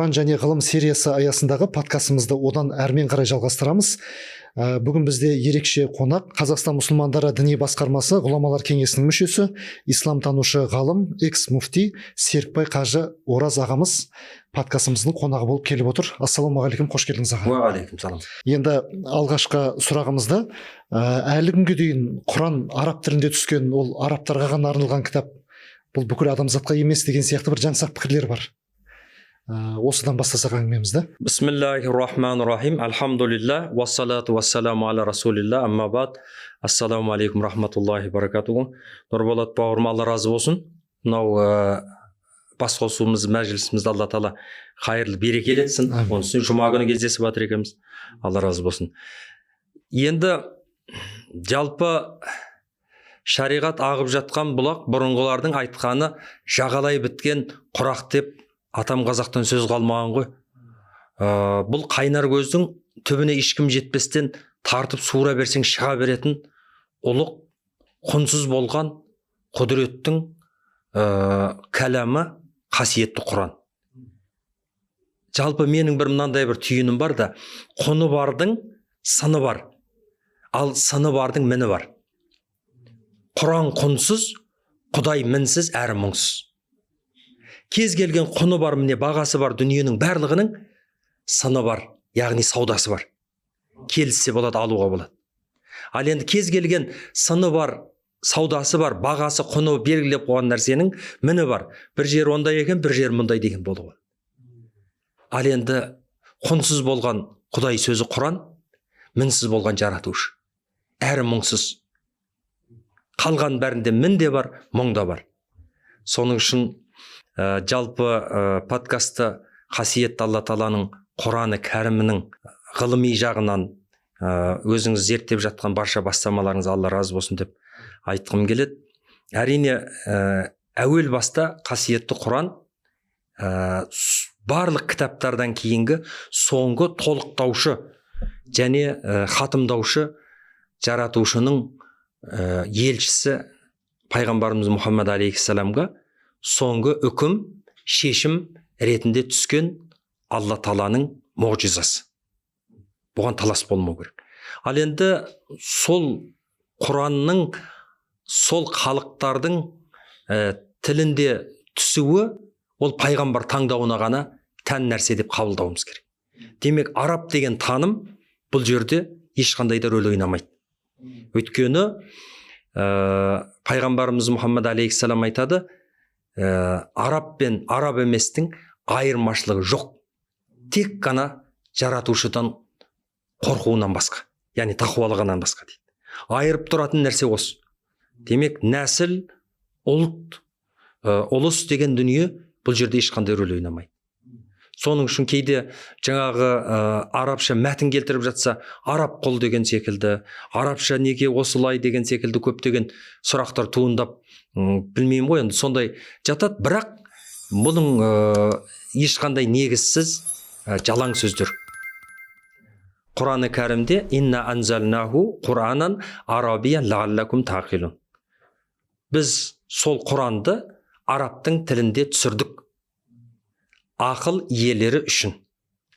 Құран және ғылым сериясы аясындағы подкастымызды одан әрмен қарай жалғастырамыз. Бүгін бізде ерекше қонақ Қазақстан мұсылмандары діни басқармасы ғұламалар кеңесінің мүшесі, исламтанушы ғалым, экс-муфти Серікбай Қажы Ораз ағамыз подкастымыздың қонағы болып келіп отыр. Ассалаумағалейкум, қош келдіңіз аға. Уағалейкум салам. Енді алғашқы сұрағымызда әлі күнге дейін Құран араб тілінде түскен, ол арабтарға ғана арналған кітап, бұл бүкіл адамзатқа емес деген сияқты бір жаңсақ пікірлер бар. Осыдан бастасақ әңгімемізді. Бисмиллахир-рахманир-рахим. Алхамдулилlah, вассалату вассаламу аля расулилlah, амма бад. Ассаламу алейкум рахматуллахи баракатуху. Нұрболат бауырым, Алла разы болсын. Мынау бас қосуымыз, мәжілісімізді Алла Тағала қайырлы берекелі етсін. Оның үстіне жұма күні кездесіп жатыр екенбіз. Алла разы болсын. Енді жалпы шариғат ағып жатқан бұлақ бұрынғылардың айтқаны жағалай біткен құрақ деп атам қазақтан сөз қалмаған ғой. Бұл қайнар көздің түбіне ешкім жетпестен тартып суыра берсең шыға беретін ұлық, құнсыз болған құдіреттің кәләмі қасиетті Құран. Жалпы менің бір мынандай бір түйінім бар да, құны бардың сыны бар, ал сыны бардың міні бар. Құран құнсыз, Құдай мінсіз әрі мұңсыз. Кез келген құны бар, міне бағасы бар дүниенің барлығының сыны бар, яғни саудасы бар. Келіссе болады, алуға болады. Ал енді кез келген сыны бар, саудасы бар, бағасы, құны белгілеп қойған нәрсенің міні бар. Bir жер ондай екен, бір жер мұндай деген болды ғой. Ал енді құнсыз болған Құдай сөзі Құран, мінсіз болған жаратушы. Әрі мұңсыз. Қалған бәрінде мін де бар, мұң да бар. Соның үшін жалпы подкастты қасиетті Алла Тағаланың Құраны кәрімінің ғылыми жағынан өзіңіз зерттеп жатқан барша бастамаларыңыз Алла разы болсын деп айтқым келеді. Әрине әуел баста қасиетті Құран барлық кітаптардан кейінгі соңғы толықтаушы және хатымдаушы жаратушының елшісі пайғамбарымыз Мұхаммад алейхиссаламға соңғы үкім, шешім ретінде түскен Алла Тағаланың мұғжизасы. Бұған талас болмау керек. Ал енді сол Құранның сол халықтардың тілінде түсуі ол пайғамбар таңдауына ғана тән нәрсе деп қабылдауымыз керек. Демек, араб деген таным бұл жерде ешқандай да рөл ойнамайды. Өйткені пайғамбарымыз Мұхаммад алейхиссалам айтады, араб пен араб еместің айырмашылығы жоқ. Тек қана жаратушыдан қорқуынан басқа, яғни тақуалығынан басқа дейді. Айырып тұратын нәрсе осы. Демек, нәсіл, ұлт, ұлыс деген дүние бұл жерде ешқандай рөл ойнамайды. Соның үшін кейде жаңағы арабша мәтін келтіріп жатса, араб құл деген секілді, арабша неге осылай деген секілді көптеген сұрақтар туындап, білмеймін ғой, енді сондай жатады, бірақ бұның ешқандай негізсіз жалаң сөздер. Құраны кәрімде инна анзалнаху Құранан арабиян лағаллакум тақилун. Біз сол Құранды арабтың тілінде түсірдік. Ақыл иелері үшін,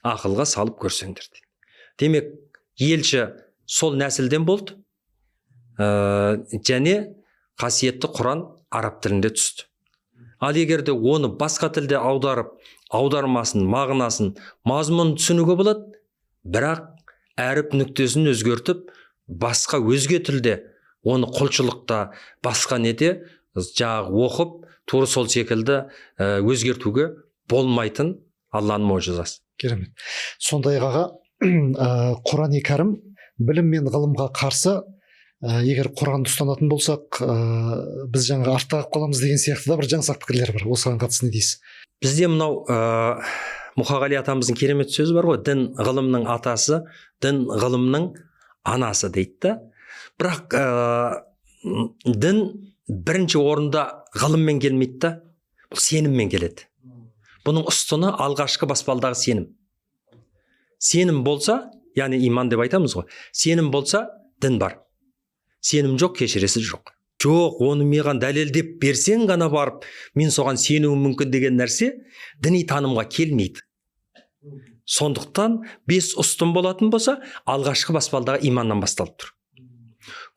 ақылға салып көрсеңдер дейді. Демек, елші сол нәсілден болды, және қасиетті Құран араб тілінде түсті. Ал егерде оны басқа тілде аударып, аудармасын, мағынасын, мазмұнын түсінуге болады, бірақ әріп нүктесін өзгертіп, басқа өзге тілде оны құлшылықта, басқа неде жаңағы оқып, тура сол секілді өзгертуге болмайтын Алланың мұғжизасы. Керемет. Сондай аға, Құран-ы кәрім білім мен ғылымға қарсы, егер Құранды ұстанатын болсақ, біз жаңағы артта қаламыз деген сияқты да бір жаңсақ пікірлер бар. Осыған қатысты не дейсіз? Бізде мынау Мұқағали атамыздың керемет сөзі бар ғой, дін ғылымның атасы, дін ғылымның анасы дейді да. Бірақ дін бірінші орында ғылыммен келмейді да, бұл сеніммен келеді. Бұның ұстыны алғашқы баспалдағы сенім. Сенім болса, яғни иман деп айтамыз ғой, сенім болса дін бар. Сенім жоқ, кешіресі жоқ. Жоқ, оны маған дәлелдеп берсең ғана барып, мен соған сенуім мүмкін деген нәрсе діни танымға келмейді. Сондықтан 5 ұстын болатын болса, алғашқы баспалдағы иманнан басталып тұр.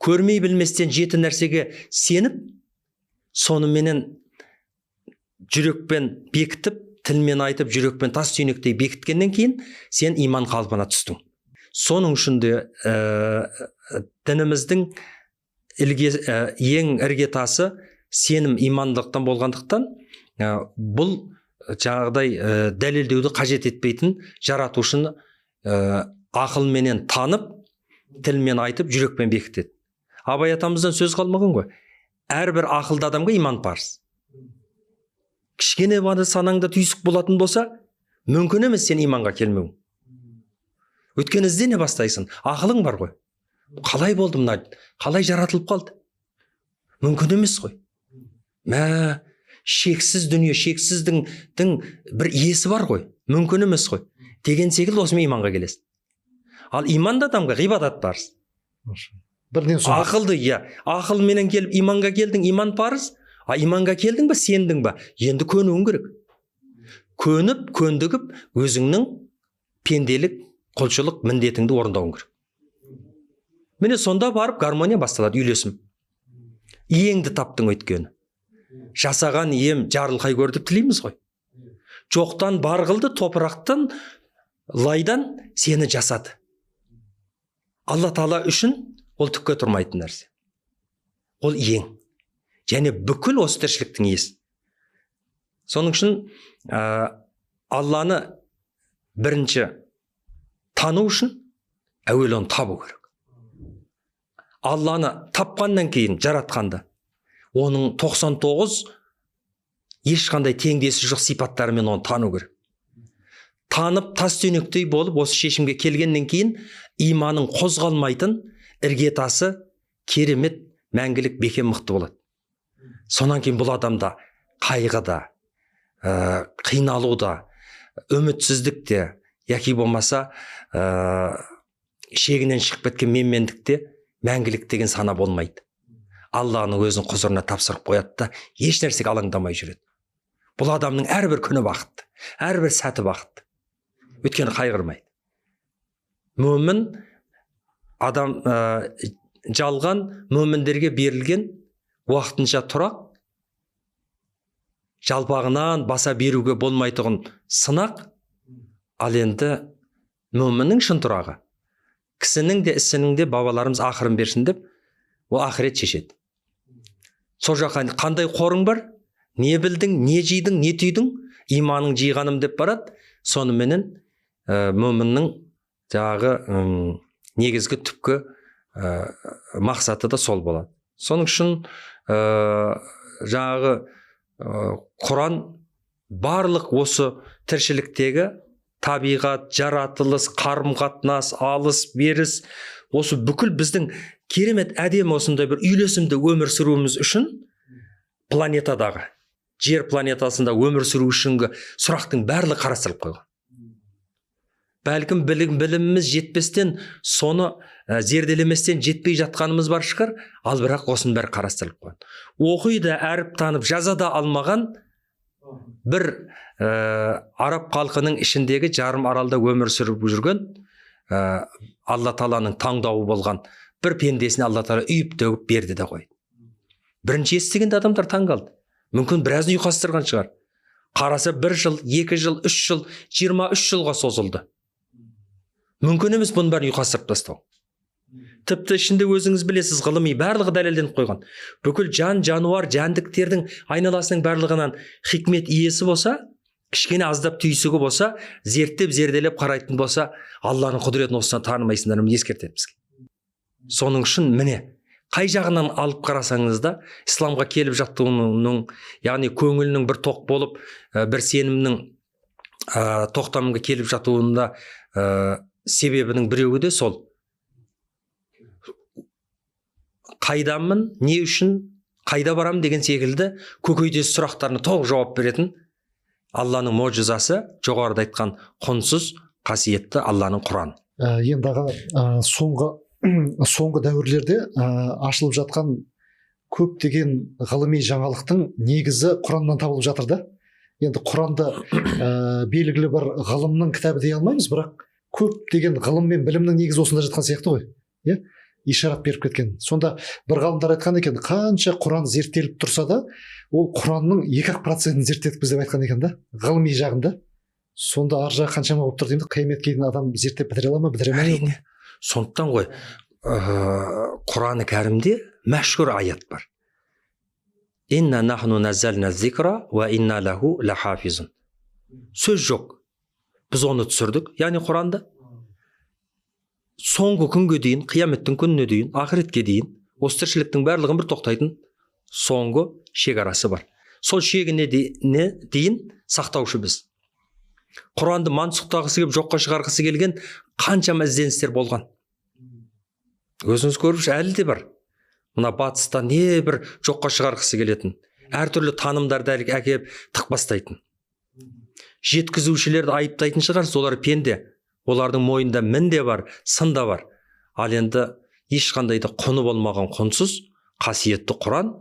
Көрмей білместен 7 нәрсеге сеніп, соныменен жүрекпен бекітіп, тілмен айтып, жүрекпен тас түйнектей бекіткеннен кейін сен иман қалпына түстің. Соның үшін де дініміздің ең іргетасы сенім, имандылықтан болғандықтан, бұл жағдай дәлелдеуді қажет етпейтін жаратушыны ақылменен танып, тілмен айтып, жүрекпен бекітеді. Абай атамыздан сөз қалмаған ғой. Әрбір ақылды адамға иман парыз. Кішкене ғана санаңда түйсік болатын болса, мүмкін емес сен иманға келмеуің. Өйткені іздене бастайсың, ақылың бар ғой. Қалай болды мына? Қалай жаратылып қалды? Мүмкін емес қой. Шексіз дүние, шексіздің бір иесі бар ғой. Мүмкін емес қой. Деген секілді осымен иманға келесің. Ал иманды адамға ғибадат парыз. Бірден соң. Ақылды, ақылменен келіп иманға келдің, иман парыз. Иманға келдің бе, сендің бе? Енді көнуің керек. Көніп, көндігіп, өзіңнің пенделік, құлшылық міндетіңді орындауың керек. Міне сонда барып гармония басталады, үйлесім. Иеңді таптың өйткені. Жасаған ем жарылқай көр деп тілейміз ғой. Жоқтан бар қылды, топырақтан, лайдан сені жасады. Алла Тағала үшін ол түкке тұрмайтын нәрсе. Ол иең. Және бүкіл осы тіршіліктің иесі. Соның үшін Алланы бірінші тану үшін әуелі оны табу керек. Алланы тапқаннан кейін жаратқанда оның 99 ешқандай теңдесі жоқ сипаттарымен оны тану керек. Танып тас түйнектей болып осы шешімге келгеннен кейін иманың қозғалмайтын іргетасы керемет, мәңгілік, бекем, мықты болады. Сонан кейін бұл адамда қайғыда, қиналуда, үмітсіздікте, яки болмаса шегінен шығып кеткен менмендікте мәңгілік деген сана болмайды. Алланың өзінің құзырына тапсырып қояды да еш нәрсеге алаңдамай жүреді. Бұл адамның әрбір күні бақытты, әрбір сәті бақытты. Өйткені қайғырмайды. Мөмін адам жалған мөміндерге берілген уақытынша тұрақ, жалпағынан баса беруге болмайтұғын сынақ, ал енді мөміннің шын тұрағы. Кісінің де ісінің де бабаларымыз ақырын берсін деп, ол ақырет шешеді. Сол жаққа қандай қорың бар, не білдің, не жейдің, не түйдің, иманың жиғаным деп барады. Соныменен мөміннің жағы негізгі түпкі мақсаты да сол болады. Соның үшін жаңағы Құран барлық осы тіршіліктегі табиғат, жаратылыс, қарым-қатынас, алыс, беріс, осы бүкіл біздің керемет әдемі осындай бір үйлесімді өмір сүруіміз үшін планетадағы, жер планетасында өмір сүру үшінгі сұрақтың барлығы қарастырылып қойған. Бәлкім біліміміз жетпестен, соны зерделеместен жетпей жатқанымыз бар шығар, ал бірақ осының бәрі қарастырылып қойған. Оқиды, әріп танып, жаза да алмаған бір араб халқының ішіндегі жарым аралда өмір сүріп жүрген Алла Тағаланың таңдауы болған бір пендесіне Алла Тағала үйіп төгіп берді де қойды. Бірінші естігенде адамдар таң қалды. Мүмкін біразын ұйқастырған шығар. Қараса 1 жыл, 2 жыл, 3 жыл, 23 жылға созылды. Мүмкін емес бұның бәрін ұйқастырып тастау. Тіпті ішінде өзіңіз білесіз, ғылыми барлығы дәлелденіп қойған. Бүкіл жан, жануар, жәндіктердің айналасының барлығынан хикмет иесі болса, кішкене аздап түйсігі болса, зерттеп, зерделеп қарайтын болса, Алланың құдіретін осыдан танымайсыңдар, міне ескертеді бізге. Соның үшін міне, қай жағынан алып қарасаңыз да, исламға келіп жатуының, яғни көңілінің бір тоқ болып, бір сенімнің тоқтамға келіп жатуында себебінің біреуі де сол. Қайдамын, не үшін, қайда барам деген секілді көкейдес сұрақтарына толық жауап беретін Алланың моғжизасы, жоғарыда айтқан құнсыз қасиетті Алланың Құраны. Енді соңғы дәуірлерде ашылып жатқан көптеген ғылыми жаңалықтың негізі Құраннан табылып жатыр да. енді Құранды белгілі бір ғылымның кітабы дей алмаймыз, бірақ көптеген ғылым мен білімнің негізі осында жатқан сияқты ғой, иә, ишарат беріп кеткен. Сонда бір ғалымдар айтқан екен, қанша Құран зерттеліп тұрса да, ол Құранның 2% зерттедік біз деп айтқан екен да, ғылыми жағында. Сонда ар жағы қаншама болып тұр деймін, қияметке дейін адам зерттеп бітіре ала ма, бітіре ме? Әрине. Сондықтан ғой Құран-ы Кәрімде мәшһүр аят бар. Инна нахну наззална зикра ва инна лаху лахафизун. Сөз жоқ. Біз оны түсірдік, яғни Құранды. Соңғы күнге дейін, қияметтің күніне дейін, ақыретке дейін, осы тіршіліктің барлығын бір тоқтайтын соңғы шекарасы бар. Сол шегіне дейін сақтаушы біз. Құранды мансұқтағысы келіп, жоққа шығарғысы келген қаншама ізденістер болған. Өзіңіз көріп, әлі де бар. Мына батыста не бір жоққа шығарғысы келетін, әртүрлі танымдарды әкеп тық бастайтын. Жеткізушілерді айыптайтын шығарсыз, олар пенде. Олардың мойнында мін де бар, сын да бар. Ал енді ешқандай да құны болмаған құнсыз қасиетті Құран,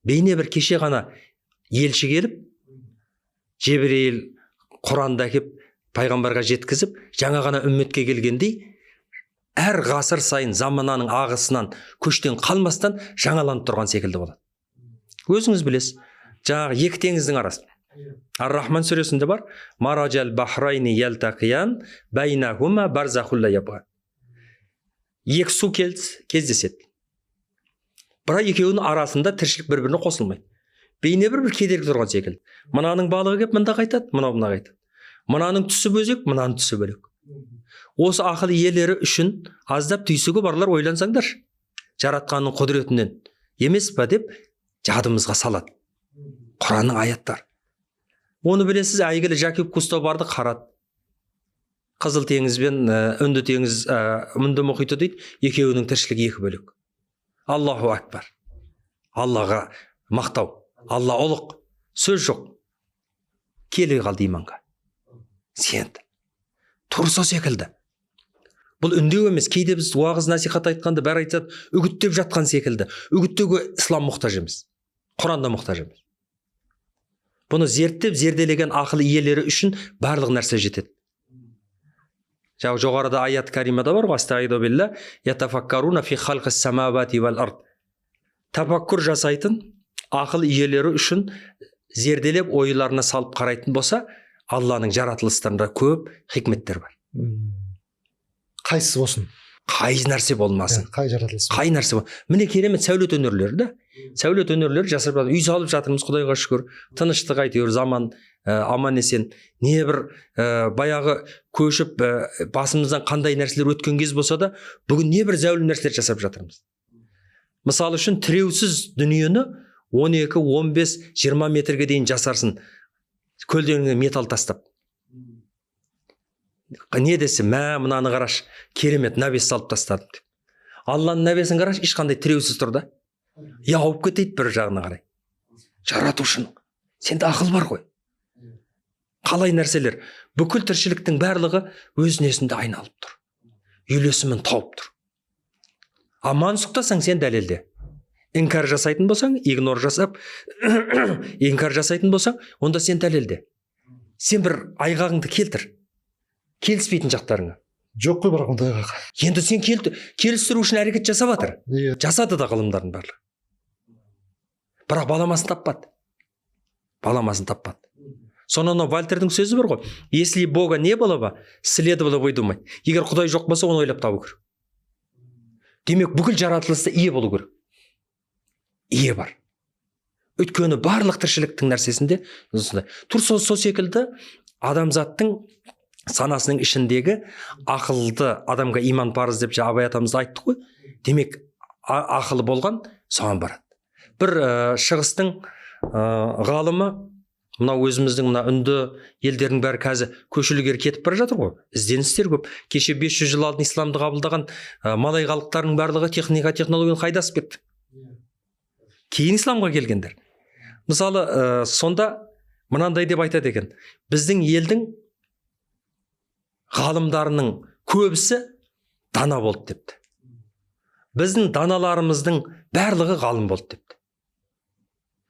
бейне бір кеше ғана елші келіп, Жебірейіл Құранды әкеп пайғамбарға жеткізіп, жаңа ғана үмметке келгендей, әр ғасыр сайын замананың ағысынан көштен қалмастан жаңаланып тұрған секілді болады. Өзіңіз білесіз, жаңағы екі теңіздің арасы. Ар-Рахман сүресінде бар, мараджал бахрайни ялтақиян байнахума барзахулла ябға. Екі су кездеседі. Бірақ екеуінің арасында тіршілік бір-біріне қосылмайды. Бейне бір кедергі тұрған секілді. Мынаның балығы кеп мында қайтады, мынау мына қайтады. Мынаның түсі бөлек, мынаның түсі бөлек. Осы ақыл иелері үшін аздап түйсігі барлар ойлансаңдар, жаратқанның құдіретінен емес па деп жадымызға салады Құранның аяттар. Оны білесіз, әйгілі Жакоб Кусто барды қарады. Қызыл теңіз бен Үнді теңіз, Үнді мұхиты дейді, екеуінің тіршілігі екі бөлек. Аллаху акбар. Аллаға мақтау, Алла ұлық, сөз жоқ. Келе қалды иманға. Сенді. Тұрса секілді. Бұл үндеу емес, кейде біз уағыз насихат айтқанды бәрі айтады, үгіттеп жатқан секілді. Үгіттеуге ислам мұқтаж емес, Құранда мұқтаж емес. Бұны зерттеп, зерделеген ақыл иелері үшін барлық нәрсе жетеді. Жоғарыда аят каримада бар ғой, астағиду билла, ятафаккаруна фи халқис самавати вал ард. Тапаккур жасайтын ақыл иелері үшін зерделеп ойларына салып қарайтын болса, Алланың жаратылыстарында көп хикметтер бар. Қайсысы болсын? Қай нәрсе болмасын. Қай жаратылыс? Қай нәрсе болмасын. Міне керемет сәулет өнерлері да. Сәулет өнерлері жасап жатыр. Үй салып жатырмыз, Құдайға шүкір. Тыныштық әйтеуір, заман аман есен. Не бір баяғы көшіп басымыздан қандай нәрселер өткен кез болса да, бүгін не бір зәулім нәрселер жасап жатырмыз. Мысалы үшін тіреусіз дүниені 12, 15, 20 метрге дейін жасарсын. Көлденеңе металл тастап. Не десе, мынаны қараш, керемет нәбес салып тастадым деп. Алланың нәбесін қараш, ешқандай тіреусіз тұр да. Ауып кетейді бір жағына қарай. Жаратушының. Сенде ақыл бар ғой. Қалай нәрселер? Бүкіл тіршіліктің барлығы өз несінде айналып тұр. Үйлесімін тауып тұр. Аман сұқтасаң сен дәлелде. Инкар жасайтын болсаң, игнор жасап, инкар жасайтын болсаң, онда сен дәлелде. Сен бір айғағыңды келтір. Келіспейтін жақтарыңа. Жоқ қой бірақ ондай айғақ. Енді сен келістіру үшін әрекет жасап жатыр. Жасады да ғылымдардың барлығы. Бірақ баламасын таппады. Сонан Вальтердің сөзі бар ғой. Если Бога не было бы, следовало выдумать. Егер Құдай жоқ болса, оны ойлап табу керек. Демек, бүкіл жаратылыста ие болу керек. Ие бар. Өйткені барлық тіршіліктің нәрсесінде тұрса сол секілді адамзаттың санасының ішіндегі ақылды адамға иман парыз деп Абай атамыз айтты ғой. Демек, ақылы болған соған барады. Бір шығыстың ғалымы, мына өзіміздің мына үнді елдердің бәрі қазір көшілгер кетіп бара жатыр ғой. Ізденістер көп. Кеше 500 жыл алдын исламды қабылдаған малай халықтарының барлығы технологияны қайдасып кетті. Кейін исламға келгендер. Мысалы, сонда мынандай деп айтады екен. Біздің елдің ғалымдарының көбісі дана болды депті. Біздің даналарымыздың барлығы ғалым болды депті.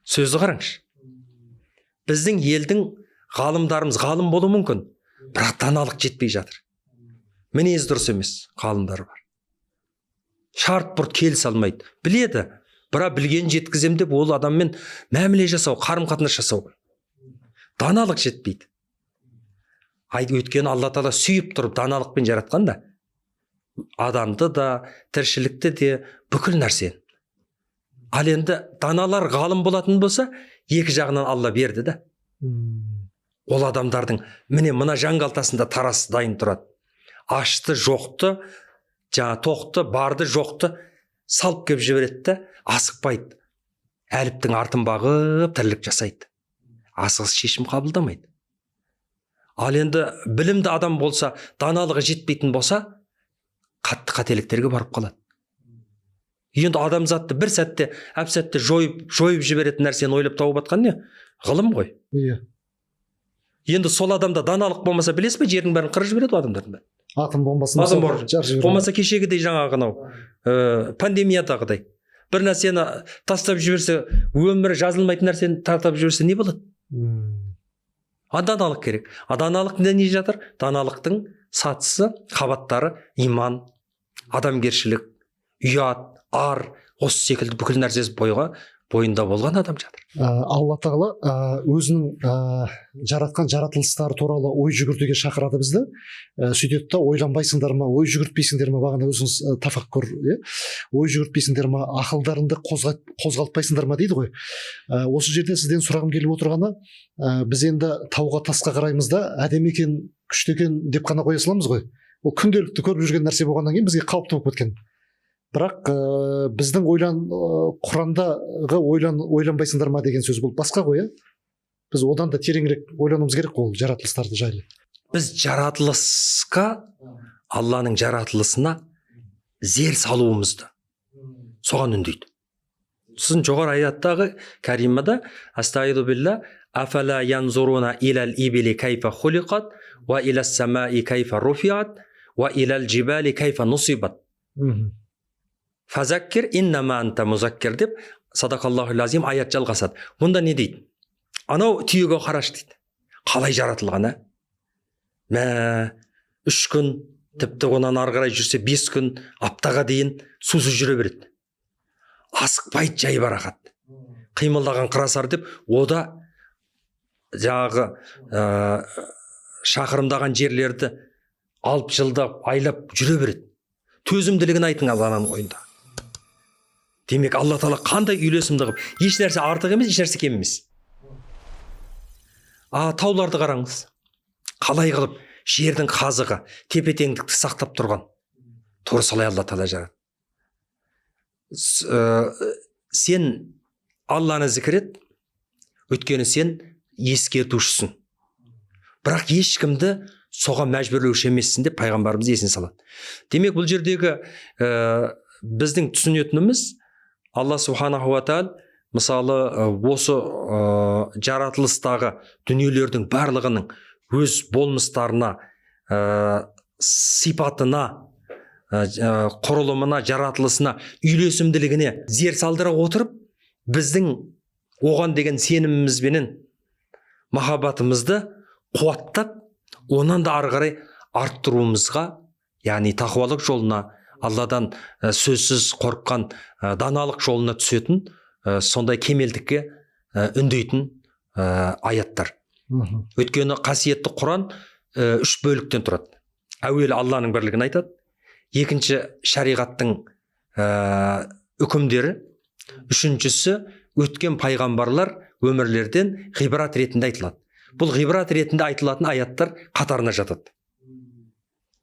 Сөзді қараңызшы. Біздің елдің ғалымдарымыз ғалым болуы мүмкін, бірақ даналық жетпей жатыр. Мінез дұрыс емес, ғалымдар бар. Шарт бұрт келісе алмайды. Біледі, бірақ білгенін жеткізем деп ол адаммен мәміле жасау, қарым-қатынас жасау. Даналық жетпейді. Өйткені Алла Тағала сүйіп тұрып даналықпен жаратқан да. Адамды да, тіршілікті де, бүкіл нәрсені. Ал енді даналар ғалым болатын болса, екі жағынан Алла берді да. Ол адамдардың мына жан қалтасында тарасы дайын тұрады. Ашты, жоқты, тоқты, барды, жоқты салып кеп жібереді да, асықпайды. Әліптің артын бағып тірлік жасайды. Асығыс шешім қабылдамайды. Ал енді білімді адам болса, даналығы жетпейтін болса, қатты қателіктерге барып қалады. Енді адамзатты бір сәтте, әп-сәтте жойып жіберетін нәрсені ойлап тауып атқан не? Ғылым ғой. Иә. Енді сол адамда даналық болмаса, білесіз бе, жердің бәрін қырып жібереді адамдардың бәрі. Атом бомбасын жарып жібереді. Болмаса кешегідей жаңағы пандемиядағыдай. Бір нәрсені тастап жіберсе, өмірі жазылмайтын нәрсені тартап жіберсе не болады? Даналық керек. Даналық не жатыр? Даналықтың сатысы, қабаттары иман, адамгершілік, ұят, ар, осы секілді бүкіл нәрсесі бойында болған адам жатыр. Алла Тағала өзінің жаратқан жаратылыстары туралы ой жүгіртуге шақырады бізді. Сөйтеді да, ойланбайсыңдар ма, ой жүгіртпейсіңдер ма, бағана өзіңіз тафаккур, ой жүгіртпейсіңдер ма, ақылдарыңды қозғалтпайсыңдар ма дейді ғой. Осы жерде сізден сұрағым келіп отырғаны, біз енді тауға тасқа қараймыз да, әдемі екен, күшті екен деп қана қоя саламыз ғой. Ол күнделікті көріп жүрген нәрсе болғаннан кейін бізге қалыпты болып кеткен. Бірақ біздің Құрандағы ойланбайсыңдар ма деген сөз бұл басқа ғой. Біз одан да тереңірек ойлануымыз керек қой жаратылыстарды жайлы. Біз жаратылысқа, Алланың жаратылысына зер салуымызды соған үндейді. Сіздің жоғары аяттағы кәримада астағфиру билла афала янзуруна илал ибили кайфа хулиқат ва илас самаи кайфа руфиат ва илал джибали кайфа нусибат. Фазаккир иннама анта музаккир деп садақаллаху лазим аят жалғасады. Мұнда не дейді? Анау түйеге қарашы дейді. Қалай жаратылған, Мә, 3 күн, тіпті онан ары қарай жүрсе 5 күн, аптаға дейін сусыз жүре береді. Асықпайды, жай барақат. Қимылдаған қырасар деп, ода жағы шақырымдаған жерлерді алып жылдап, айлап жүре береді. Төзімділігін айтың Алланың ойында. Демек, Алла Тағала қандай үйлесімді қылып, еш нәрсе артық емес, еш нәрсе кем емес. Тауларды қараңыз. Қалай қылып жердің қазығы, тепе-теңдікті сақтап тұрған. Тура солай Алла Тағала жаратты. Сен Алланы зікір ет, өйткені сен ескертушісің. Бірақ ешкімді соған мәжбүрлеуші емессің деп пайғамбарымыз есіне салады. Демек, бұл жердегі біздің түсінетініміз Алла Субханаху ва Тағала мысалы осы жаратылыстағы дүниелердің барлығының өз болмыстарына, сипатына, құрылымына, жаратылысына, үйлесімділігіне зер салдыра отырып, біздің оған деген сенімімізбенен махаббатымызды қуаттап, онан да ары қарай арттыруымызға, яғни тақуалық жолына, Алладан сөзсіз қорыққан даналық жолына түсетін сондай кемелдікке үндейтін аяттар. Өйткені қасиетті Құран 3 бөліктен тұрады. Әуелі Алланың бірлігін айтады, екінші шариғаттың үкімдері, үшіншісі өткен пайғамбарлар өмірлерден ғибрат ретінде айтылады. Бұл ғибрат ретінде айтылатын аяттар қатарына жатады.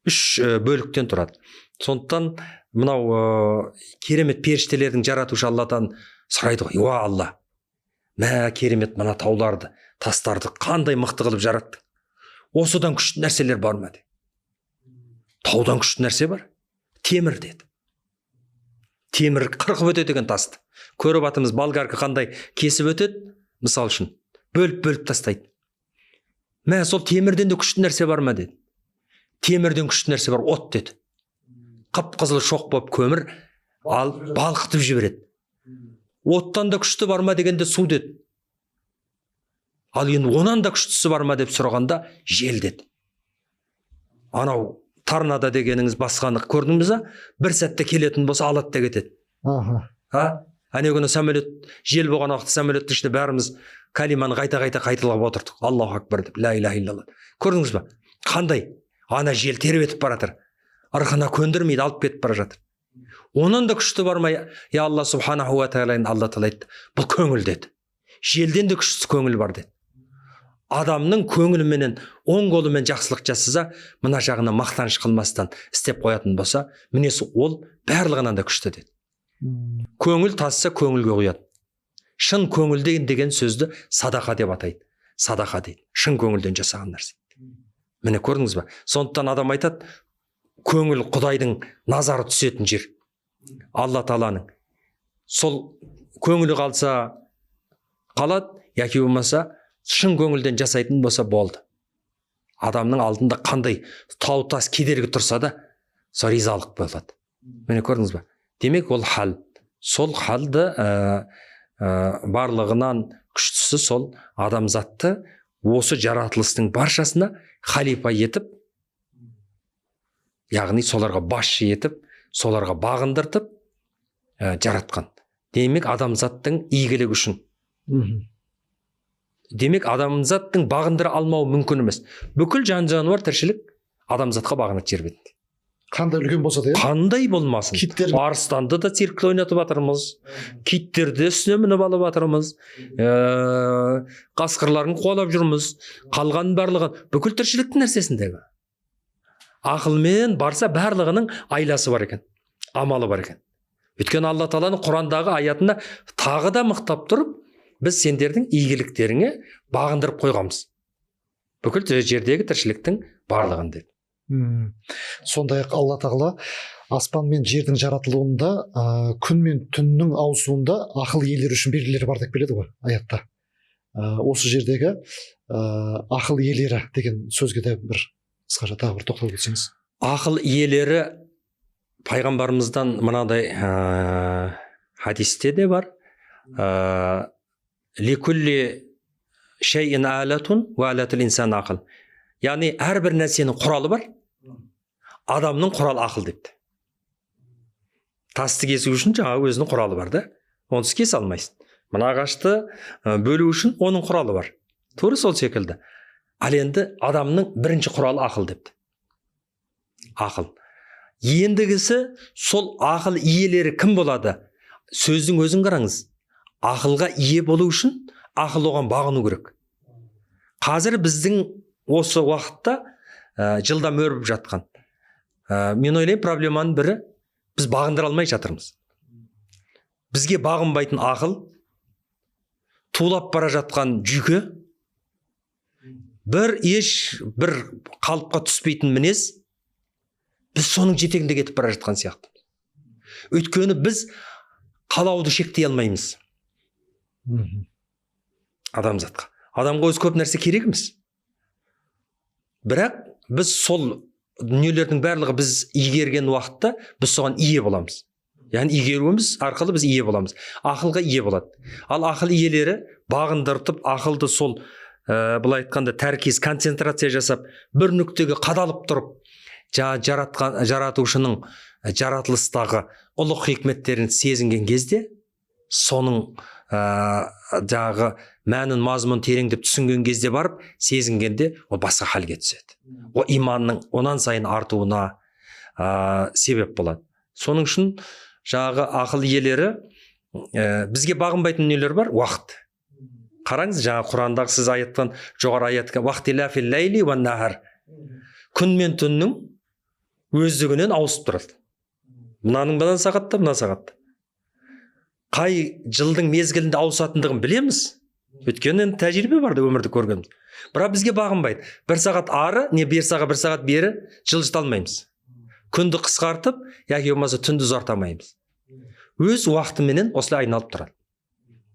3 бөліктен тұрады. Сондықтан мынау керемет періштелердің жаратушы Алладан сұрайды ғой, уа Алла, мә керемет мына тауларды, тастарды қандай мықты қылып жаратты. Осыдан күшті нәрселер бар ма деді. Таудан күшті нәрсе бар. Темір деді. Темір қырқып өтеді деген тасты. Көріп атымыз болгарка қандай кесіп өтеді, мысал үшін, бөліп тастайды. Мә сол темірден де күшті нәрсе бар ма деді. Темірден күшті нәрсе бар, от деді. Қып-қызыл шоқ болып көмір ал балқытып жібереді. Оттан да күшті бар ма дегенде су деді. Ал енді онан да күштісі бар ма деп сұрағанда жел деді. Анау торнадо дегеніңіз басқаны көрдіңіз ба? Бір сәтте келетін болса алады да кетеді. Әне күні самолет жел болған уақытта самолеттің ішінде бәріміз калиманы қайта қайталап отырдық. Аллаху акбар деп, ла иляха илlallah. Көрдіңіз ба? Қандай? Ана жел тербетіп бара жатыр. Ырқына көндірмейді, алып кетіп бара жатыр. Онан да күшті бар ма? Я Алла субханаху ва тағала, Алла тағала айтты, бұл көңіл деді. Желден де күшті көңіл бар деді. Адамның көңіліменен, оң қолымен жақсылық жасаса, мына жағына мақтаныш қылмастан істеп қоятын болса, мінез ол барлығынан да күшті деді. Көңіл тасса көңілге құяды. Шын көңіл деген сөзді садақа деп атайды. Садақа дейді. Шын көңілден жасаған нәрсе. Міне көрдіңіз ба? Сондықтан адам айтады, көңіл Құдайдың назары түсетін жер. Алла Тағаланың. Сол көңілі қалса қалады, яки болмаса шын көңілден жасайтын болса болды. Адамның алдында қандай тау тас кедергі тұрса да, сол ризалық болады. Міне көрдіңіз ба? Демек ол хал. Сол халды барлығынан күштісі сол адамзатты осы жаратылыстың баршасына халифа етіп, яғни соларға басшы етіп, соларға бағындыртып жаратқан. Демек адамзаттың игілігі үшін. Демек адамзаттың бағындыра алмауы мүмкін емес. Бүкіл жан жануар тіршілік адамзатқа бағынады жер бетінде. Қандай үлкен болса да, қандай болмасын. Киттер... Арыстанды да циркте ойнатып жатырмыз. Киттерді үстіне мініп алып жатырмыз. Қасқырларын қуалап жүрміз. Қалған барлығын бүкіл тіршіліктің нәрсесіндегі. Ақылмен барса барлығының айласы бар екен, амалы бар екен. Өйткені Алла Тағаланың Құрандағы аятында тағы да мықтап тұрып, біз сендердің игіліктеріңе бағындырып қойғанбыз. Бүкіл жердегі тіршіліктің барлығын деді. Сондай-ақ Алла Тағала аспан мен жердің жаратылуында, күн мен түннің ауысуында ақыл иелері үшін белгілер бар деп келеді ғой аятта. Осы жердегі ақыл иелері деген сөзге де бір қысқаша тағы бір тоқталып кетсеңіз. Ақыл иелері пайғамбарымыздан мынадай хадисте де бар. Ликулли шейин алатун ва алатул инсан ақыл. Яғни әрбір нәрсенің құралы бар, адамның құралы ақыл депті. Тасты кесу үшін жаңағы өзінің құралы бар да, онсыз кесе алмайсың. Мына ағашты бөлу үшін оның құралы бар. Тура сол секілді. Ал енді адамның бірінші құралы ақыл депті. Ақыл. Ендігісі сол ақыл иелері кім болады? Сөздің өзін қараңыз. Ақылға ие болу үшін ақыл оған бағыну керек. Қазір біздің осы уақытта жылдам өрбіп жатқан. Мен ойлаймын, проблеманың бірі біз бағындыра алмай жатырмыз. Бізге бағынбайтын ақыл, тулап бара жатқан жүйке, бір қалыпқа түспейтін мінез, біз соның жетегінде кетіп бара жатқан сияқты. Өйткені біз қалауды шектей алмаймыз. Адамзатқа. Адамға өз көп нәрсе керек емес. Бірақ біз сол дүниелердің барлығы біз игерген уақытта біз соған ие боламыз. Яғни игеруіміз арқылы біз ие боламыз. Ақылға ие болады. Ал ақыл иелері бағындыртып, ақылды сол былай айтқанда тәркез, концентрация жасап, бір нүктеге қадалып тұрып, жаратушының жаратылыстағы ұлық хикметтерін сезінген кезде, соның жағы мәнін, мазмұн тереңдеп түсінген кезде барып, сезінгенде ол басқа халге түседі. Ол иманның онан сайын артуына себеп болады. Соның үшін жағы ақыл иелері, бізге бағынбайтын дүниелер бар, уақыт. Қараңыз, жаңа Құрандағы сіз аяттан жоғары аятқа уақтила фил лайли уан нахар. Күн мен түннің өздігінен ауысып тұрады. Мынаның мына сағатта, мына сағатта. Қай жылдың мезгілінде ауысатындығын білеміз. Өйткені тәжірибе бар да өмірді көргеніміз. Бірақ бізге бағынбайды. Бір сағат ары, не бір сағат бері жылжыта алмаймыз. Күнді қысқартып, яки болмаса түнді ұзартамаймыз. Өз уақытыменен осылай айналып тұрады.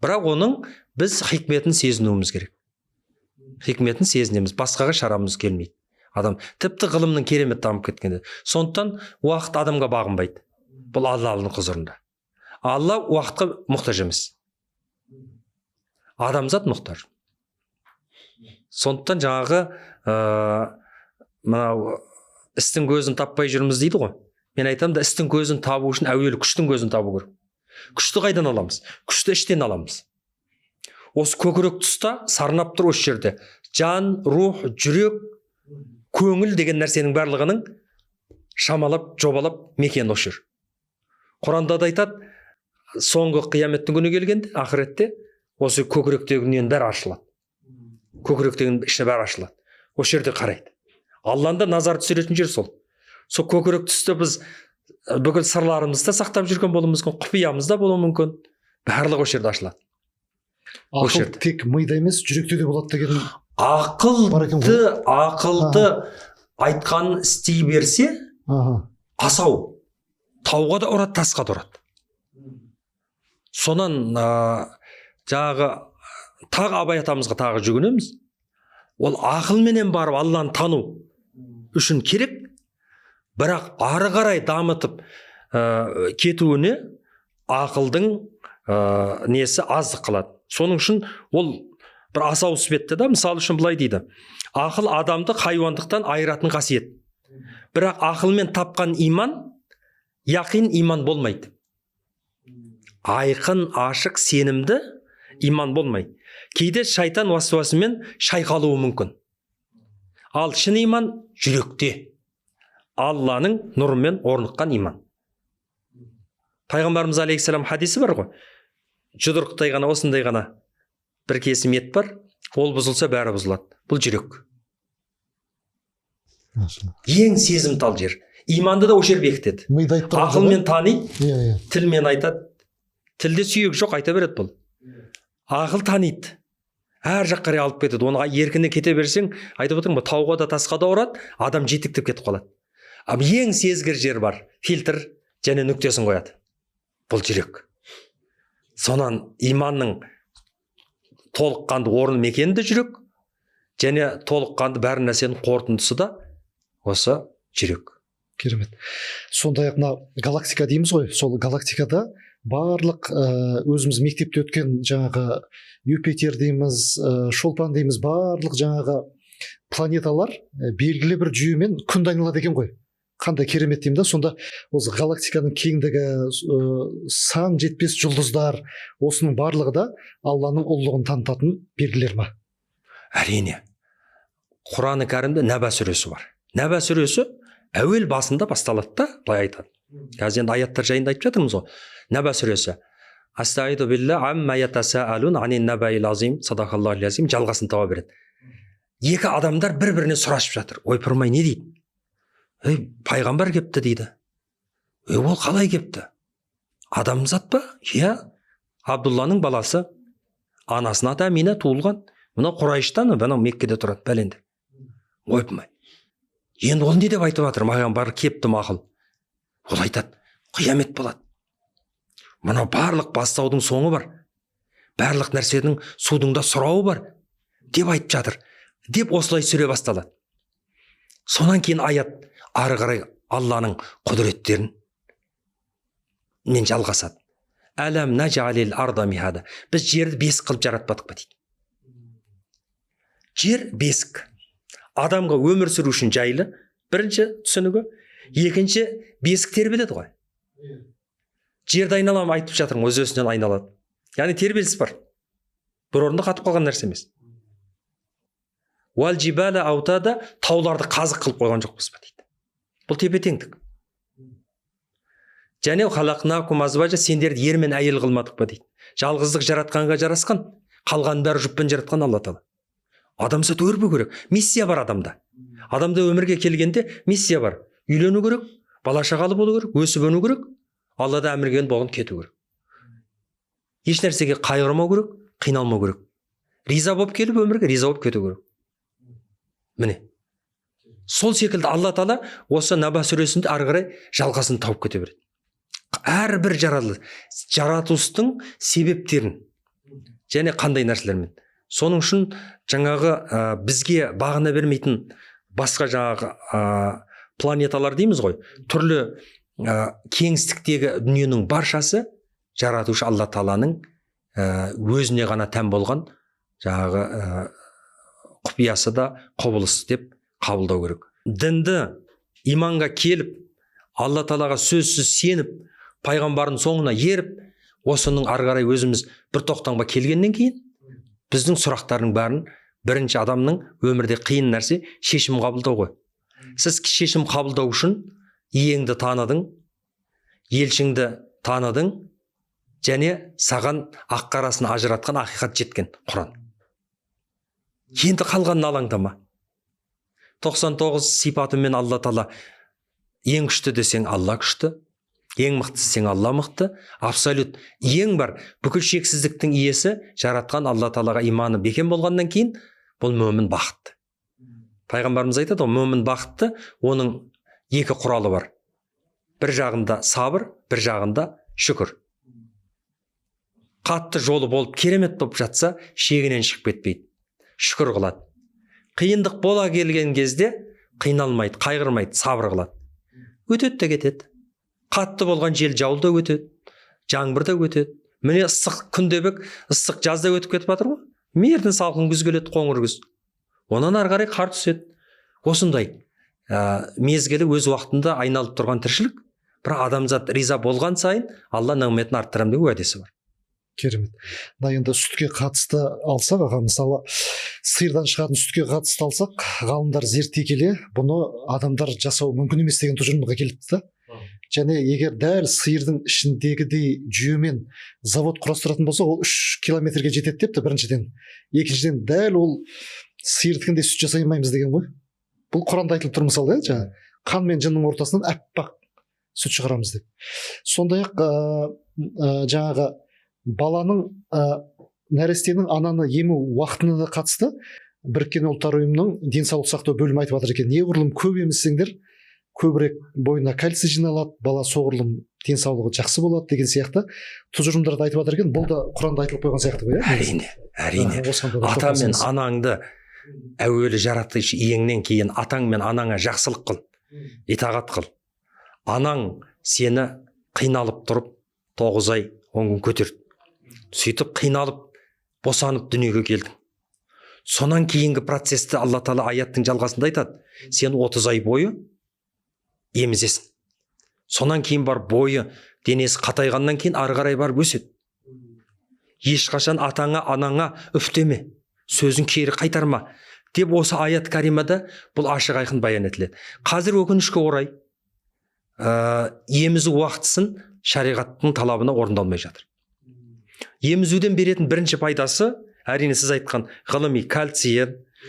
Бірақ оның біз хикметін сезінуіміз керек. Хикметін сезінеміз, басқаға шарамыз келмейді. Адам тіпті ғылымның керемет дамып кеткенде. Сондықтан уақыт адамға бағынбайды. Бұл Алланың құзырында. Алла уақытқа мұқтаж емес. Адамзат мұқтаж. Сондықтан жаңағы мынау істің көзін таппай жүрміз дейді ғой. Мен айтамын да, істің көзін табу үшін әуелі күштің көзін табу керек. Күшті қайдан аламыз? Күшті іштен аламыз. Осы көкірек тұста сарнап тұр осы жерде. Жан, рух, жүрек, көңіл деген нәрсенің барлығының шамалап, жобалап мекен осы жер. Құранда да айтады, соңғы қияметтің күні келгенде, ақыретте осы көкіректегі дүниенің бәрі ашылады. Көкіректегі іші бәрі ашылады. Осы жерде қарайды. Алланың да назар түсіретін жер сол. Сол көкірек түсті біз бүкіл сырларымызды сақтап жүрген болуы мүмкін, құпиямыз да болуы мүмкін. Барлығы осы жерде ашылады. Ақыл тек мида емес, жүректе де болады деген. Ақылды айтқанын істей берсе, асау тауға да ұрады, тасқа да ұрады. Сонан жағы тағы Абай атамызға тағы жүгінеміз. Ол ақылменен барып Алланы тану үшін керек, бірақ ары қарай дамытып кетуіне ақылдың несі аздық қылады. Соның үшін ол бір асау іспетті да, мысалы үшін былай дейді: ақыл адамды хайуандықтан айыратын қасиет. Бірақ ақылмен тапқан иман, яқин иман болмайды. Айқын, ашық, сенімді иман болмайды. Кейде шайтан уасуасымен шайқалуы мүмкін. Ал шын иман жүректе. Алланың нұрымен орныққан иман. Пайғамбарымыз алейхиссалам хадисі бар ғой. Жұдырықтай ғана, осындай ғана бір кесім ет бар, ол бұзылса бәрі бұзылады. Бұл жүрек. Ең сезімтал жер. Иманды да осы жер бекітеді. Ақылмен таниды, тілмен айтады. Тілде сүйек жоқ, айта береді бұл. Ақыл таниды. Әр жаққа қарай алып кетеді. Оны еркіне кете берсең, айтып отырмын, тауға да тасқа да ұрады, адам жетіктеп кетіп қалады. Ал ең сезгір жер бар. Фильтр және нүктесін қояды. Бұл жүрек. Сонан иманның толыққанды орны мекені де жүрек, және толыққанды бәр нәрсенің қорытындысы да осы жүрек. Керемет. Сондай-ақ мына галактика дейміз ғой. Сол галактикада барлық өзіміз мектепте өткен жаңағы Юпитер дейміз, шолпан дейміз, барлық жаңағы планеталар белгілі бір жүйемен күнді айналады екен ғой. Қандай керемет деймін да. Сонда осы галактиканың кеңдігі, сан жетпес жұлдыздар, осының барлығы да Алланың ұлылығын танытатын белгілер ма? Әрине. Құран-ы Кәрімде Нәбә сүресі бар. Нәбә сүресі әуел басында басталады да, былай айтады. Қазір енді аяттар жайында айтып жатырмыз ғой. Нәбә сүресі. Астаиду билля амма ятасаалун анин набаил азим, садақаллахул азим, жалғасын таба береді. Екі адамдар бір-біріне сұрасып жатыр. Ойпырмай не дейді? Пайғамбар кепті дейді. Ол қалай кепті? Адамзат па? Иә. Абдулланың баласы. Анасына да Амина туылған. Мына Құрайыштан, мына Меккеде тұрады, бәленді. Ойпырмай. Енді ол не деп айтып жатыр? Пайғамбар кепті мақыл. Ол айтады, қиямет болады. Мына барлық бастаудың соңы бар. Барлық нәрседің судың да сұрауы бар. Деп айтып жатыр. Деп осылай сүре басталады. Сонан кейін аят ары қарай Алланың құдіреттерін мен жалғасады. Әлем нәжалил арда михада. Біз жерді бесік қылып жаратпадық па дейді. Жер бесік. Адамға өмір сүру үшін жайлы. Бірінші түсінігі. Екінші бесік тербеледі ғой. Жерді айналам айтып жатырмын, өз-өзінен айналады. Яғни тербеліс бар. Бір орында қатып қалған нәрсе емес. Уал жибала аутада, тауларды қазық қылып қойған жоқпыз ба дейді. Бұл тепе-теңдік. Және халақнакум азважа, сендерді ер мен әйел қылмадық па дейді. Жалғыздық жаратқанға жарасқан, қалған бәрі жұппен жаратқан Алла Тағала. Адамзат өрбу керек. Миссия бар адамда. Адамда өмірге келгенде миссия бар. Үйлену керек, бала шағалы болу керек, өсіп өну керек. Аллада әмірген болған кету керек. Еш нәрсеге қайғырмау керек, қиналмау керек. Риза болып келіп өмірге, риза болып кету керек. Міне. Сол секілді Алла Тағала осы Нәбә сүресінде ары қарай жалғасын тауып кете береді. Әрбір жаратылыстың себептерін және қандай нәрселермен. Соның үшін жаңағы бізге бағына бермейтін басқа жаңағы планеталар дейміз ғой. Түрлі кеңістіктегі дүниенің баршасы жаратушы Алла Тағаланың өзіне ғана тән болған жаңағы құпиясы да құбылыс деп қабылдау керек. Дінді иманға келіп, алла тағалаға сөзсіз сеніп, пайғамбардың соңына еріп, осының ары қарай өзіміз бір тоқтамға келгеннен кейін біздің сұрақтардың бәрін бірінші адамның өмірде қиын нәрсе шешім қабылдау ғой. Сіз шешім қабылдау үшін иеңді таныдың, елшіңді таныдың, және саған ақ қарасын ажыратқан ақиқат жеткен Құран. Енді қалғанын алаңдама. 99 сипатымен алла тағала ең күшті десең алла күшті, ең мықты десең алла мықты, абсолют ең бар бүкіл шексіздіктің иесі жаратқан алла тағалаға иманы бекем болғаннан кейін бұл мөмін бақытты. Пайғамбарымыз айтады ғой, мөмін бақытты, оның екі құралы бар. Бір жағында сабыр, бір жағында шүкір. Қатты жолы болып керемет болып жатса, шегінен шығып кетпейді. Шүкір қылады. Қиындық бола келген кезде қиналмайды, қайғырмайды, сабыр қылады. Өтеді де кетеді. Қатты болған жел жауыл да өтеді, жаңбыр да өтеді. Міне ыстық күндебек, ыстық жазда өтіп кетіп жатыр ғой. Мердің салқын күз келеді, қоңыр күз. Онан ары қарай қар түседі. Осындай мезгілі өз уақытында айналып тұрған тіршілік. Бірақ адамзат риза болған сайын Алла нығметін арттырамын деп уәдесі бар. Керемет. Мына енді сүтке қатысты алсақ, аға, мысалы сиырдан шығатын сүтке қатысты алсақ, ғалымдар зерттей келе бұны адамдар жасау мүмкін емес деген тұжырымға келіпті да. Және егер дәл сиырдың ішіндегідей жүйемен завод құрастыратын болса, ол 3 километрге жетеді депті біріншіден. Екіншіден дәл ол сиырдікіндей сүт жасай алмаймыз деген ғой. Бұл Құранда айтылып тұр мысалы, жаңа қан мен жынның ортасынан аппақ сүт шығарамыз деп. Сондай-ақ жаңағы баланың нәрестенің ананы ему уақытына да қатысты Біріккен ұлттар ұйымының денсаулық сақтау бөлімі айтып жатыр екен. Неғұрлым көп емізсеңдер, көбірек бойына кальций жиналады, бала соғұрлым денсаулығы жақсы болады деген сияқты тұжырымдарды айтып жатыр екен. Бұл да Құранда айтылып қойған сияқты ғой, иә? Әрине. Ата мен анаңды әуелі жаратушы иеңнен кейін атаң мен анаңа жақсылық қыл, итағат қыл. Анаң сені қиналып тұрып 9 ай 10 күн көтерді. Сөйтіп қиналып босанып дүниеге келдің. Сонан кейінгі процесті Алла Тағала аяттың жалғасында айтады. Сен 30 ай бойы емізесің. Сонан кейін бар бойы денесі қатайғаннан кейін ары қарай барып өседі. Ешқашан атаңа, анаңа үфтеме, сөзін кері қайтарма деп осы аят каримада бұл ашық айқын баян етіледі. Қазір өкінішке орай емізу уақытысын шариғаттың талабына орындалмай жатыр. Емізуден беретін бірінші пайдасы, әрине сіз айтқан ғылыми кальцийі,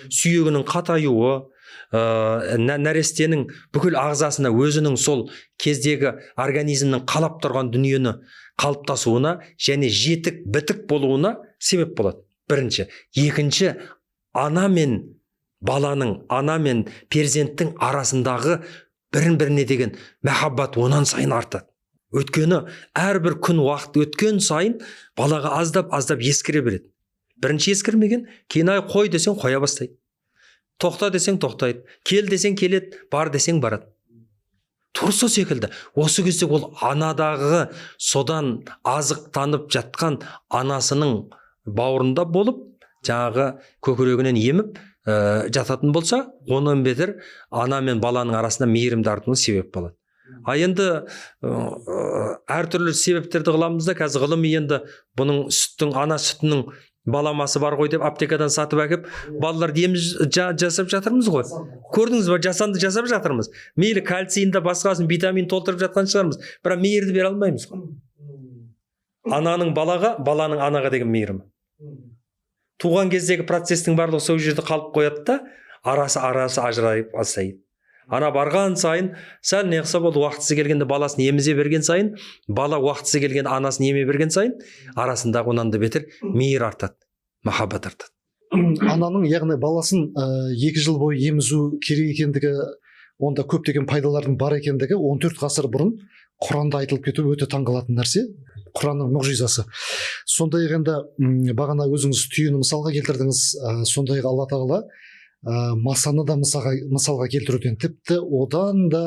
сүйегінің қатаюы, нәрестенің бүкіл ағзасына өзінің сол кездегі организмнің қалап тұрған дүниені қалыптасуына және жетік бітік болуына себеп болады. Бірінші. Екінші, ана мен баланың, ана мен перзенттің арасындағы бірін-біріне деген махаббат онан сайын артады. Өткені әрбір күн уақыт өткен сайын балаға аздап ескіре береді. Бірінші ескірмеген, кейін ай қой десең қоя бастайды. Тоқта десең тоқтайды. Кел десең келеді, бар десең барады. Тұрса секілді. Осы кезде ол анадағы содан азықтанып жатқан анасының бауырында болып, жаңағы көкірегінен еміп жататын болса, онан бетер ана мен баланың арасында мейірімді артуына себеп болады. Енді әртүрлі себептерді қыламыз да, қазір ғылыми енді бұның сүттің, ана сүтінің баламасы бар ғой деп аптекадан сатып әкеп, балалар еміз жасап жатырмыз ғой. Көрдіңіз ба, жасанды жасап жатырмыз. Мейлі кальцийінде басқасын витамин толтырып жатқан шығармыз, бірақ мейірді бере алмаймыз ғой. Ананың балаға, баланың анаға деген мейірімі. Туған кездегі процестің барлығы сол жерде қалып қояды да, арасы ажырайып азайды. Ана барған сайын, сәл неғса болды, уақытысы келгенде баласын емізе берген сайын, бала уақытысы келгенде анасын еме берген сайын, арасындағы онан да бетер мейір артады, махаббат артады. Ананың, яғни баласын 2 жыл бойы емізу керек екендігі, онда көптеген пайдалардың бар екендігі 14 ғасыр бұрын Құранда айтылып кету өте таңғалатын нәрсе. Құранның мұғжизасы. Сондай енді бағана өзіңіз түйені мысалға келтірдіңіз. Сондай Алла Тағала масаны да мысалға келтіруден, тіпті одан да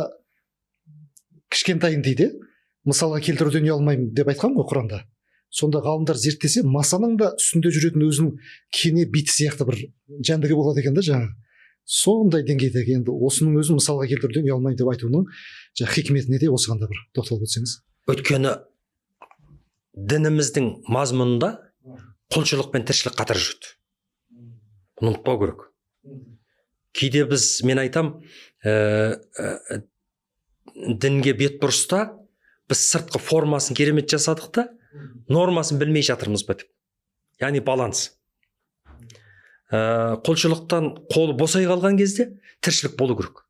кішкентайын дейді, мысалға келтіруден ұялмаймын деп айтқан ғой Құранда. сонда ғалымдар зерттесе масаның да үстінде жүретін өзінің кене биті сияқты бір жәндігі болады екен да жаңағы. Сондай деңгейдегі, енді осының өзін мысалға келтіруден ұялмайын деп айтуының хикметіне де осыған да бір тоқталып өтсеңіз. Өйткені дініміздің мазмұнында құлшылық пен тіршілік қатар жүреді. Бұны ұмытпау керек. Кейде мен айтам, дінге бет бұрыста біз сыртқы формасын керемет жасадық та, нормасын білмей жатырмыз ба деп. Яғни баланс. Құлшылықтан қолы босай қалған кезде тіршілік болу керек.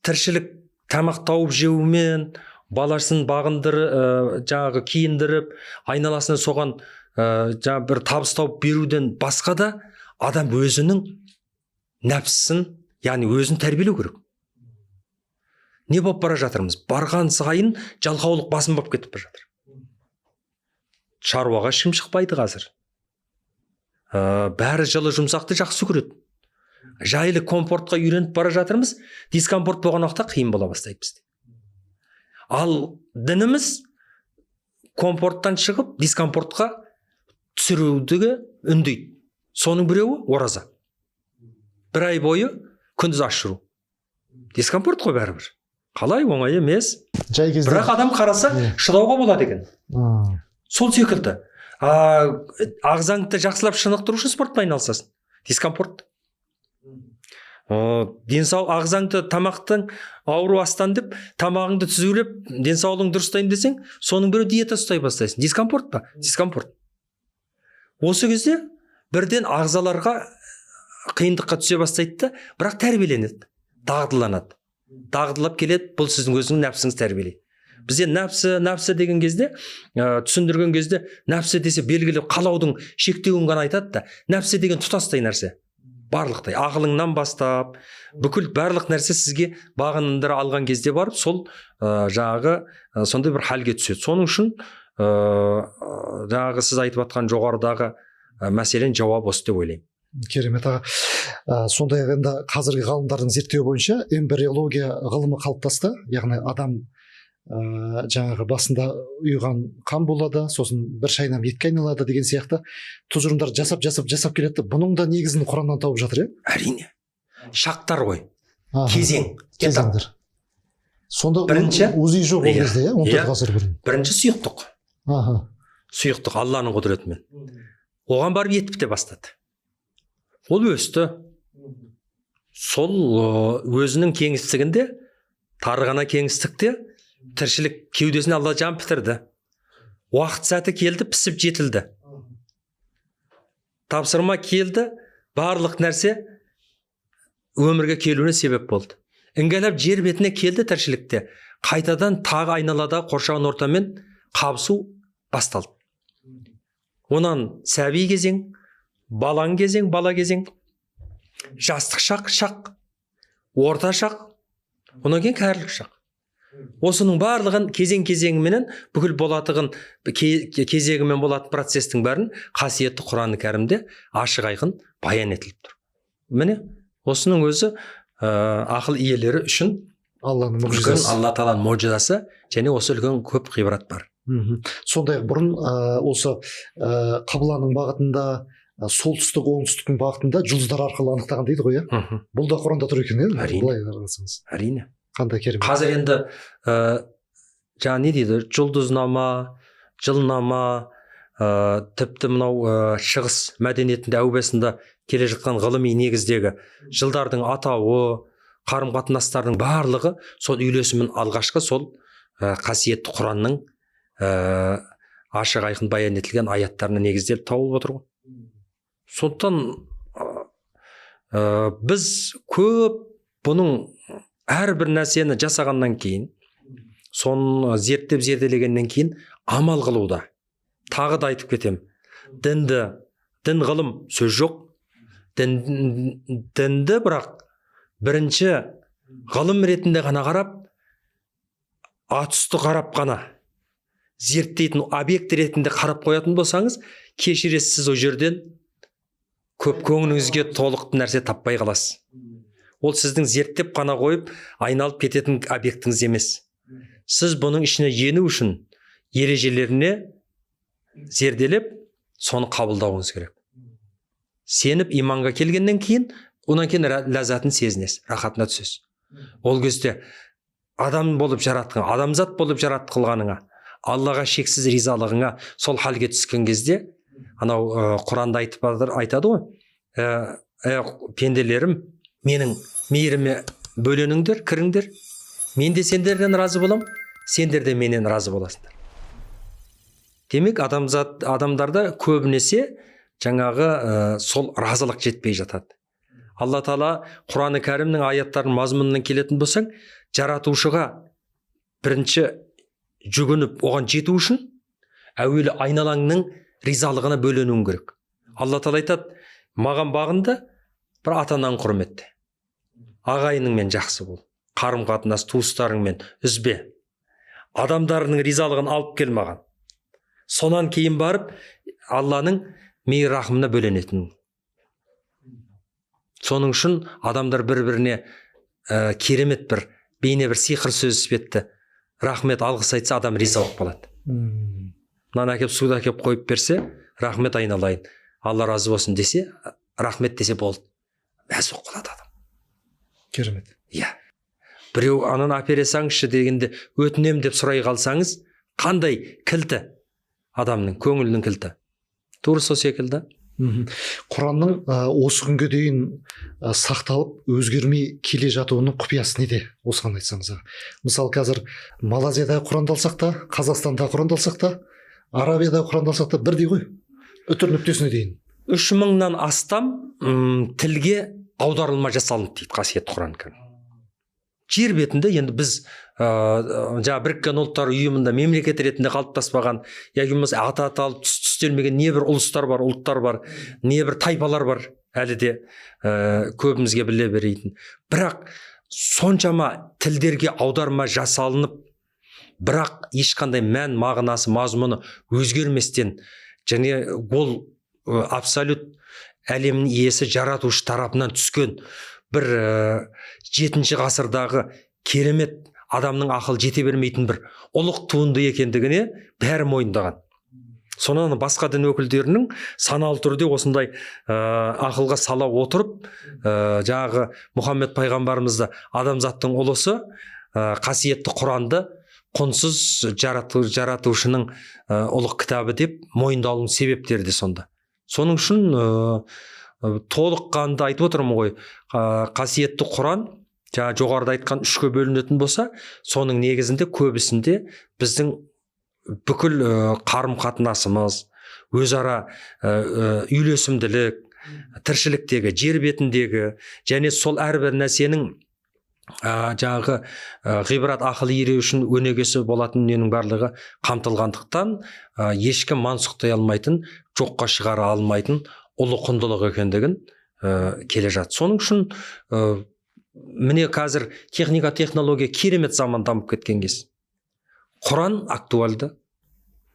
Тіршілік тамақ тауып жеумен, баласын жаңағы киіндіріп, айналасына соған бір табыс тауып беруден басқа да адам өзінің нәпсісін, яғни өзін тәрбиелеу керек. Не болып бара жатырмыз? Барған сайын жалқаулық басым болып кетіп бара жатыр. Шаруаға ешкім шықпайды қазір. Бәрі жылы жұмсақты жақсы көреді. Жайлы комфортқа үйреніп бара жатырмыз, дискомфорт болған уақытта қиын бола бастайды бізде. Ал дініміз комфорттан шығып, дискомфортқа түсіруді үндейді. Соның біреуі ораза. Бір ай бойы күндіз аш жүру. Дискомфорт қой бәрібір. Қалай, оңай емес. Бірақ адам қараса шыдауға болады екен. Сол секілді. Ағзаңды жақсылап шынықтыру үшін спортпен айналысасың. Дискомфорт. Ағзаңды тамақтың ауру астан деп, тамағыңды түзулеп, денсаулығыңды дұрыстайын десең, соның бірі диета ұстай бастайсың. Дискомфорт па? Дискомфорт. Осы кезде бірден ағзаларға қиындыққа түсе бастайды да, бірақ тәрбиеленеді, дағдыланады. Дағдылап келеді, бұл сіздің өзіңіз нәпсіңіз тәрбиелейді. Бізде нәпсі деген кезде, түсіндірген кезде, нәпсі десе белгілі қалаудың шектеуін ғана айтады да, нәпсі деген тұтастай нәрсе. Барлықтай, ақылыңнан бастап, бүкіл барлық нәрсе сізге бағынындыра алған кезде барып, сол сондай бір халге түседі. Соның үшін сіз айтып жатқан жоғарыдағы мәселен жауап осы деп ойлаймын. Керемет аға. Сондай енді қазіргі ғалымдардың зерттеуі бойынша эмбриология ғылымы қалыптасты, яғни адам жаңағы басында ұйыған қан болады, сосын бір шайнап етке айналады деген сияқты тұжырымдар жасап келеді. Бұның да негізін Құраннан тауып жатыр, Әрине. Шақтар ғой. Кезеңдер. Сонда УЗИ жоқ ол кезде, 14 ғасыр бұрын. Бірінші сұйықтық. Сұйықтық Алланың құдіретімен. Оған барып ет біте бастады. Ол өсті. Сол өзінің кеңістігінде, тарғана кеңістікте тіршілік кеудесіне Алла жан бітірді. Уақыт сәті келді, пісіп жетілді. Тапсырма келді, барлық нәрсе өмірге келуіне себеп болды. Іңгәлап жер бетіне келді тіршілікте. Қайтадан тағы айналада қоршаған ортамен қабысу басталды. Онан сәби кезең, бала кезең, жастық шақ, орта шақ, онан кейін кәрілік шақ. Осының барлығын кезеңіменен бүкіл болатығын кезегімен болатын процестің бәрін қасиетті Құран-ы Кәрімде ашық айқын баян етіліп тұр. Міне осының өзі ақыл иелері үшін Алланың мұғжизасы, Алла Тағаланың мұғжизасы, және осы үлкен көп ғибрат бар. Сондай бұрын осы қыбыланың бағытында, солтүстік оңтүстіктің бағытында жұлдыздар арқылы анықтаған дейді ғой, бұл да Құранда тұр екен, Әрине. Қандай керемет. Қазір енді не дейді, жұлдызнама, жылнама, тіпті мынау шығыс мәдениетінде әубесінде келе жатқан ғылыми негіздегі жылдардың атауы, қарым-қатынастардың барлығы сол үйлесімін алғашқы сол қасиетті Құранның ашық айқын баян етілген аяттарына негізделіп тауылып отыр ғой. Сондықтан біз көп бұның әрбір нәрсені жасағаннан кейін, соны зерделегеннен кейін амал қылуда. Тағы да айтып кетем. Дін ғылым сөз жоқ. Дінді бірақ бірінші ғылым ретінде ғана қарап, атүсті қарап қана зерттейтін объект ретінде қарап қоятын болсаңыз, кешіресіз о жерден көп көңіліңізге толық нәрсе таппай қаласыз. Ол сіздің зерттеп қана қойып, айналып кететін объектіңіз емес. Сіз бұның ішіне ену үшін ережелеріне зерделеп соны қабылдауыңыз керек. Сеніп иманға келгеннен кейін онан кейін ләззатын сезінесіз, рахатына түсесіз. Ол кезде адам болып жаратқан, адамзат болып жаратқылғаныңа, Аллаға шексіз ризалығыңа сол халге түскен кезде, анау Құранда айтады ғой, пенделерім, менің мейіріме бөленіңдер, кіріңдер, мен де сендерден разы болам, сендер де менен разы боласыңдар. Демек, адамдарда көбінесе жаңағы сол разылық жетпей жатады. Алла Тағала Құран-ы Кәрімнің аяттарының мазмұнынан келетін болсаң, жаратушыға бірінші жүгініп, оған жету үшін әуелі айналаңның ризалығына бөленуің керек. Алла Тағала айтады, маған бағынды, бір ата-анаң құрметте, ағайыныңмен жақсы бол, қарым-қатынас туыстарыңмен үзбе, адамдарының ризалығын алып кел маған. Сонан кейін барып Алланың мейір рахымына бөленетін. Соның үшін адамдар бір-біріне керемет бір бейне бір сиқыр сөз іспетті. Рахмет алғыс айтса, адам риза болып қалады. Мынаны әкеп суды әкеп қойып берсе, рахмет айналайын, Алла разы болсын десе, рахмет десе болды. Мәз болып қалады адам. Керемет. Иә. Біреу ананы әпере салыңызшы дегенде өтінем деп сұрай қалсаңыз, қандай кілті адамның көңілінің кілті. Тура сол секілді. Құранның осы күнге дейін сақталып өзгермей келе жатуының құпиясы неде? Осыған айтсаңыз. Мысалы, қазір Малайзияда Құранды алсақ та, Қазақстанда Құранды алсақ та, Арабияда Құранды алсақ та бірдей ғой. Үтір нүктесіне дейін. 3000-нан астам тілге аударылма жасалынды дейді қасиетті Құран кәрім. Жер бетінде енді біз Біріккен ұлттар ұйымында мемлекет ретінде қалыптаспаған, яки болмаса аты аталып түстелмеген не бір ұлыстар бар, ұлттар бар, не бір тайпалар бар, әлі де көбімізге біле берейтін. Бірақ соншама тілдерге аударма жасалынып, бірақ ешқандай мән, мағынасы, мазмұны өзгерместен, және ол абсолют әлемнің иесі жаратушы тарапынан түскен бір 7-ші ғасырдағы керемет адамның ақыл жете бермейтін бір ұлық туынды екендігіне бәрі мойындаған. Сонан басқа дін өкілдерінің саналы түрде осындай ақылға сала отырып, жаңағы Мұхаммед пайғамбарымызды, адамзаттың ұлысы, қасиетті Құранды құнсыз жаратушының ұлық кітабы деп мойындалуының себептері де сонда. Соның үшін толыққанды айтып отырмын ғой, қасиетті Құран жоғарыда айтқан 3-ке бөлінетін болса, соның негізінде көбісінде біздің бүкіл қарым-қатынасымыз, өзара үйлесімділік, тіршіліктегі, жер бетіндегі, және сол әрбір нәрсенің жаңағы ғибрат ақыл ереу үшін өнегесі болатын дүниенің барлығы қамтылғандықтан ешкім мансұқтай алмайтын, жоққа шығара алмайтын ұлы құндылық екендігін келе жатыр. Соның үшін міне қазір техника, технология керемет заман дамып кеткен кез. Құран актуалды.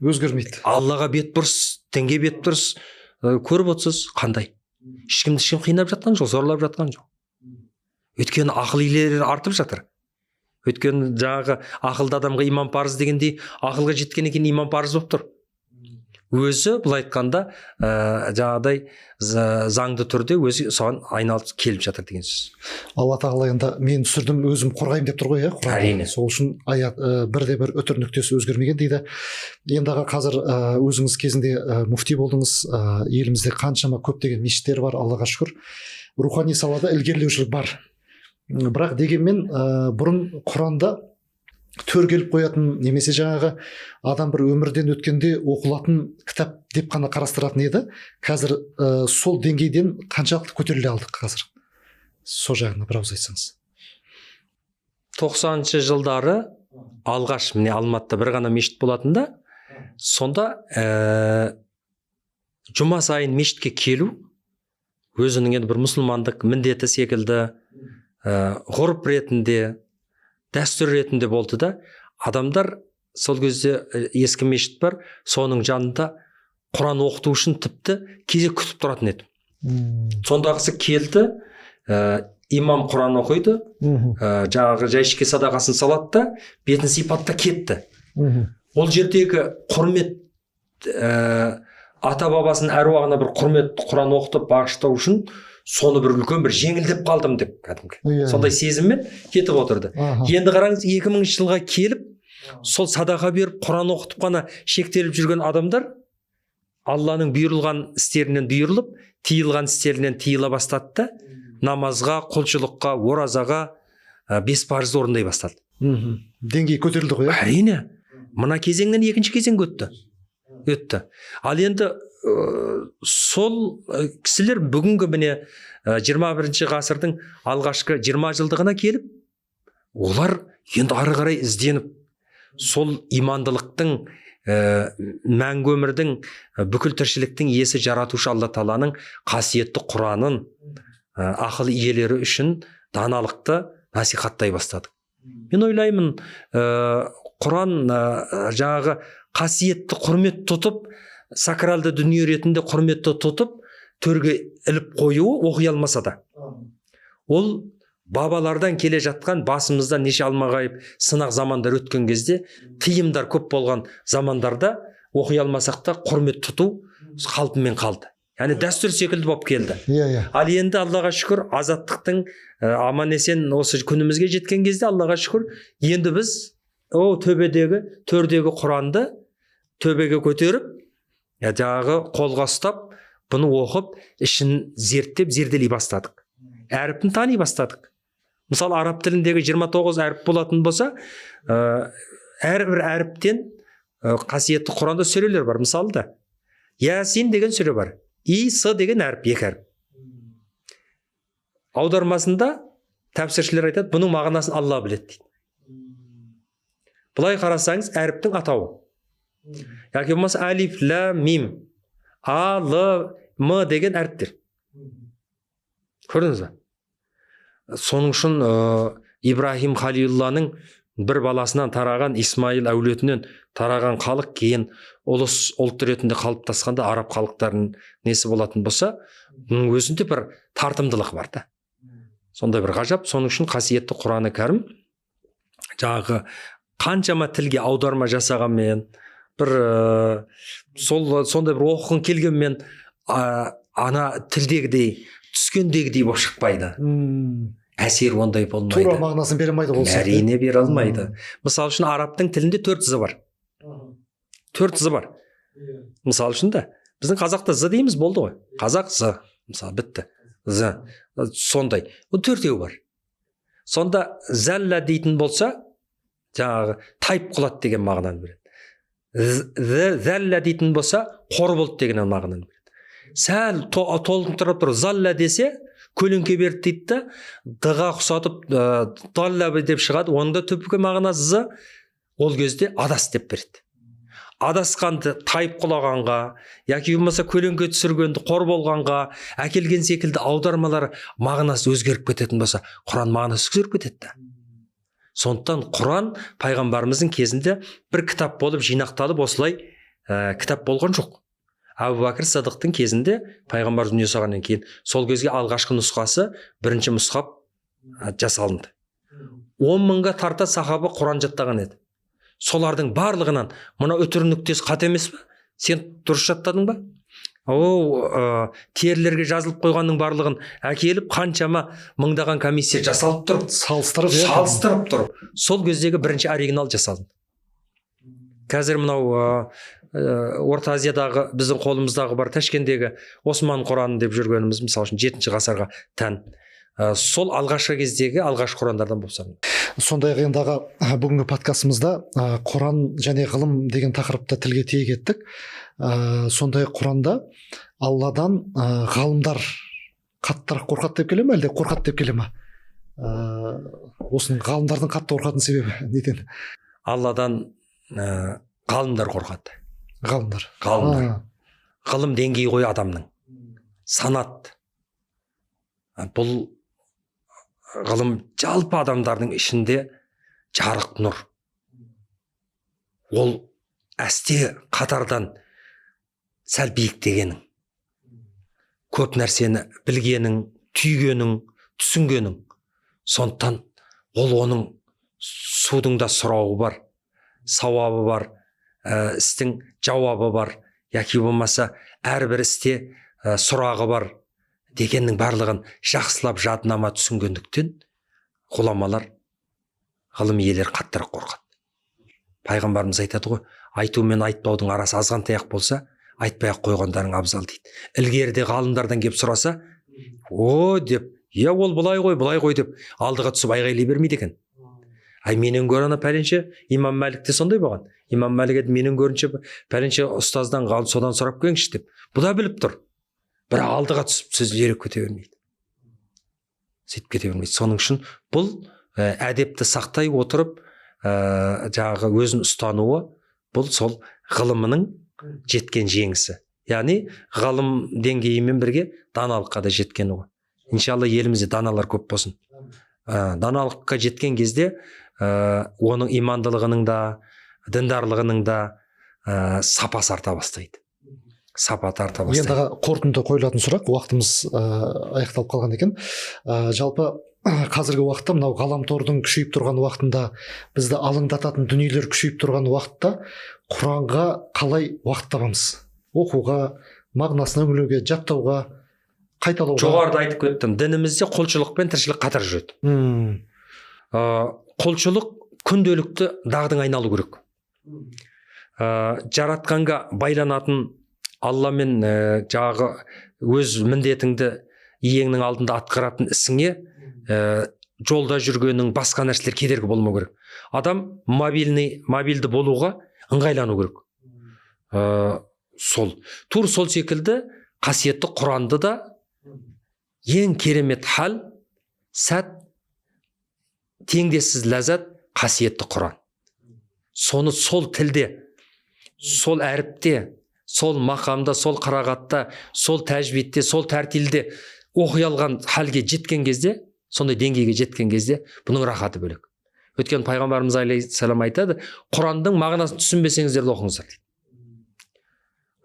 Өзгермейді. Аллаға бет бұрыс, дінге бет бұрыс көріп отырсыз, қандай? Ешкім қинап жатқан жоқ, зорлап жатқан жоқ. Өйткені ақыл иелері артып жатыр. Өйткені жаңағы ақылды адамға иман парыз дегендей, ақылға жеткеннен кейін иман парыз болып тұр. Өзі былай айтқанда жаңағыдай заңды түрде өзі соған айналып келіп жатыр деген сөз. Алла Тағала енді мен түсірдім, өзім қорғаймын деп тұр ғой, Әрине. Сол үшін аят бірде-бір үтір нүктесі өзгермеген дейді. Енді қазір өзіңіз кезінде муфти болдыңыз, елімізде қаншама көптеген мешіттер бар, Аллаға шүкір. Рухани салада ілгерілеушілік бар. Бірақ дегенмен бұрын Құранда төр келіп қоятын, немесе жаңағы адам бір өмірден өткенде оқылатын кітап деп қана қарастыратын еді. Қазір сол деңгейден қаншалықты көтеріле алдық қазір? Сол жағына бір ауыз айтсаңыз. 90-шы жылдары алғаш міне Алматыда бір ғана мешіт болатында, сонда жұма сайын мешітке келу өзінің енді бір мұсылмандық міндеті секілді, ғұрып ретінде, дәстүр ретінде болды да, адамдар сол кезде ескі мешіт бар, соның жанында Құран оқыту үшін тіпті кезек күтіп тұратын еді. Сондағысы келді, имам Құран оқиды, жаңағы жәшікке садақасын салады да, бетін сипатта кетті. Ол жердегі құрмет ата бабасының әруағына бір құрмет Құран оқытып бағыштау үшін соны бір үлкен бір жеңілдеп қалдым деп кәдімгі сондай сезіммен кетіп отырды. Енді қараңыз 2000 жылға келіп сол садақа беріп Құран оқытып қана шектеліп жүрген адамдар Алланың бұйырылған істерінен бұйырылып, тыйылған істерінен тыйыла бастады да, намазға, құлшылыққа, оразаға, 5 парызды орындай бастады. Деңгей көтерілді ғой. Әрине, мына кезеңнен екінші кезең өтті. Ал енді сол кісілер бүгінгі міне 21 ғасырдың алғашқы 20 жылдығына келіп, олар енді ары қарай ізденіп, сол имандылықтың мәңгі өмірдің бүкіл тіршіліктің иесі жаратушы Алла Тағаланың қасиетті Құранын ақыл иелері үшін даналықты насихаттай бастадық. Мен ойлаймын, Құран жаңағы қасиетті құрмет тұтып, сакралды дүние ретінде құрметті тұтып, төрге іліп қоюы оқи алмаса да, ол бабалардан келе жатқан басымыздан неше алмағайып сынақ замандар өткен кезде, тыйымдар көп болған замандарда оқи алмасақ та құрмет тұту қалпымен қалды. Яғни дәстүр секілді болып келді. Ал енді Аллаға шүкір, азаттықтың аман есен осы күнімізге жеткен кезде Аллаға шүкір, енді біз төрдегі Құранды төбеге көтеріп, жаңағы қолға ұстап, бұны оқып, ішін зерттеп, зерделей бастадық. Әріпін тани бастадық. Мысалы, араб тіліндегі 29 әріп болатын болса, әрбір әріптен қасиетті Құранда сүрелер бар. Мысалы да, Ясин деген сүре бар. И-С деген әріп, 2 әріп. Аудармасында тәпсіршілер айтады, бұның мағынасын Алла біледі дейді. Бұлай қарасаңыз, әріптің атауы. Яки болмаса алиф, ла, мим, а, л, м деген әріптер. Көрдіңіз бе? Соның үшін Ибрахим Халилулланың бір баласынан тараған, Исмаил әулетінен тараған халық кейін ұлыс ұлт ретінде қалыптасқанда араб халықтарының несі болатын болса, бұның өзінде бір тартымдылық бар да. Сондай бір ғажап. Соның үшін қасиетті Құраны Кәрім жаңағы қаншама тілге аударма жасағанмен, бір сондай бір оқығың келгенмен ана тілдегідей, түскендегідей болып шықпайды. Әсер ондай болмайды. Тура мағынасын бере алмайды ол. Әрине бере алмайды. Мысалы үшін арабтың тілінде 4 зы бар. 4 зы бар. Мысалы үшін да біздің қазақта зы дейміз, болды ғой. Қазақ зы, мысалы бітті. Зы. Сондай. Ол 4-еу бар. Сонда зәллә дейтін болса, жаңағы тайып құлады деген мағынаны береді. Зәллә дейтін болса, қор болды деген мағынаны береді. Сәл толықтырып тұр, залла десе, көлеңке берді дейді да, дыға құсатып, даллабы деп шығады, оның да түпкі мағынасы ол кезде адас деп береді. Адасқанды тайып құлағанға, яки болмаса көлеңке түсіргенді қор болғанға, әкелген секілді аудармалар мағынасы өзгеріп кететін болса, Құран мағынасы өзгеріп кетеді. Сондықтан Құран пайғамбарымыздың кезінде бір кітап болып жинақталып, осылай кітап болған жоқ. Әбу Бәкір Садықтың кезінде пайғамбар дүние салғаннан кейін сол кезге алғашқы нұсқасы бірінші мұсхаб жасалынды. 10 мыңға тарта сахаба Құран жаттаған еді. Солардың барлығынан мына үтір нүктесі қате емес пе? Сен дұрыс жаттадың ба? Терілерге жазылып қойғанның барлығын әкеліп, қаншама мыңдаған комиссия жасалып тұрып, салыстырып тұрып, сол кездегі бірінші оригинал жасалды. Қазір мынау Орта Азиядағы біздің қолымыздағы бар Ташкендегі Осман Құраны деп жүргеніміз, мысалы үшін 7 ғасырға тән. Сол алғашқы кездегі алғашқы Құрандардан болып саналады. Сондай қиындағы бүгінгі подкастымызда Құран және ғылым деген тақырыпта тілге тиек еттік. Сондай Құранда Алладан ғалымдар қаттырақ қорқады деп келе ме, әлде қорқады деп келе ме? Осының ғалымдардың қатты қорқатын себебі неден? Алладан ғалымдар қорқады. Ғалымдар. Ғылым деңгей ғой адамның. Санат. Бұл ғылым жалпы адамдардың ішінде жарық нұр. Ол әсте қатардан сәл биіктегенің. Көп нәрсені білгенің, түйгенің, түсінгенің. Сондықтан ол оның судың да сұрауы бар, сауабы бар, істің жауабы бар, яки болмаса әрбір істе сұрағы бар дегеннің барлығын жақсылап жаднама түсінгендіктен ғұламалар, ғылым иелері қаттырақ қорқады. Пайғамбарымыз айтады ғой, айту мен айтпаудың арасы азғантай ақ болса, айтпай ақ қойғандарың абзал дейді. Ілгеріде ғалымдардан келіп сұраса, о деп, ол былай ғой деп алдыға түсіп айғайлай бермейді екен. Менен гөрі ана пәленше, имам Мәлік те сондай болған. Имам Мәлік еді, менен көрінше пәленше ұстаздан содан сұрап келіңізші деп. Бұл да біліп тұр. Бірақ алдыға түсіп сөз ерек кете бермейді. Сөйтіп кете бермейді. Соның үшін бұл әдепті сақтай отырып, жаңағы өзін ұстануы, бұл сол ғылымының жеткен жеңісі. Яғни ғылым деңгейімен бірге даналыққа да жеткені ғой. Иншалла елімізде даналар көп болсын. Даналыққа жеткен кезде оның имандылығының да, діндарлығының да сапасы арта бастайды. Енді қорытынды қойылатын сұрақ, уақытымыз аяқталып қалған екен. Жалпы қазіргі уақытта мынау ғаламтордың күшейіп тұрған уақытында, бізді алаңдататын дүниелер күшейіп тұрған уақытта Құранға қалай уақыт табамыз? Оқуға, мағынасына үңілуге, жаттауға, қайталауға. Жоғарыда айтып кеттім, дінімізде құлшылық пен тіршілік қатар жүреді. Құлшылық күнделікті дағдың айналу керек. Жаратқанға байланатын, Алламен жағы өз міндетіңді иеңнің алдында атқаратын ісіңе жолда жүргенің басқа нәрселер кедергі болмау керек. Адам мобильді болуға ыңғайлану керек. Тур сол секілді қасиетті Құранды да ең керемет хал, сәт, теңдессіз ләззат қасиетті Құран. Соны сол тілде, сол әріпте, сол мақамда, сол қырағатта, сол тәжбидте, сол тәртилде оқи алған халге жеткен кезде, сондай деңгейге жеткен кезде бұның рахаты бөлек. Өткен пайғамбарымыз алейхиссалам айтады, Құрандың мағынасын түсінбесеңіздер де оқыңыздар дейді.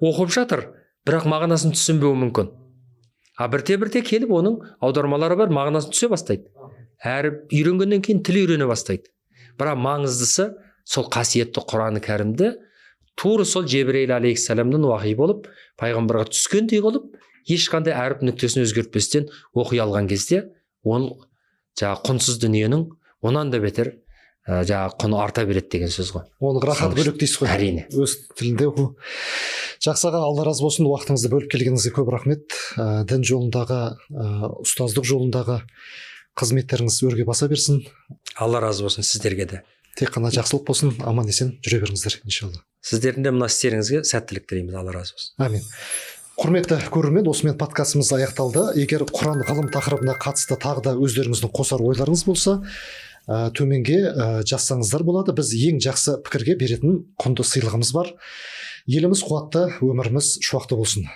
Оқып жатыр, бірақ мағынасын түсінбеуі мүмкін. Бірте-бірте келіп оның аудармалары бар, мағынасын түсе бастайды. Әріп үйренгеннен кейін тіл үйрене бастайды. Бірақ маңыздысы сол қасиетті Құраны кәрімді тура сол Жебірейіл алейхиссаламнан уахи болып, пайғамбарға түскендей қылып, ешқандай әріп нүктесін өзгертпестен оқи алған кезде, ол құнсыз дүниенің онан да бетер құны арта береді деген сөз ғой. Оның рахаты бөлек дейсіз ғой. Әрине. Өз тілінде оқу. Жақсы аға, Алла разы болсын, уақытыңызды бөліп келгеніңізге көп рахмет. Дін жолындағы, ұстаздық жолындағы қызметтеріңіз өрге баса берсін. Алла разы болсын сіздерге де. Тек қана жақсылық болсын, аман есен жүре беріңіздер, иншалла. Сіздердің де мына істеріңізге сәттілік тілейміз. Алла разы болсын. Амин. Құрметті көрермен, осымен подкастымыз аяқталды. Егер Құран ғылым тақырыбына қатысты тағы да өздеріңіздің қосар ойларыңыз болса, төменге жазсаңыздар болады. Біз ең жақсы пікірге беретін құнды сыйлығымыз бар. Еліміз қуатты, өміріміз шуақты болсын.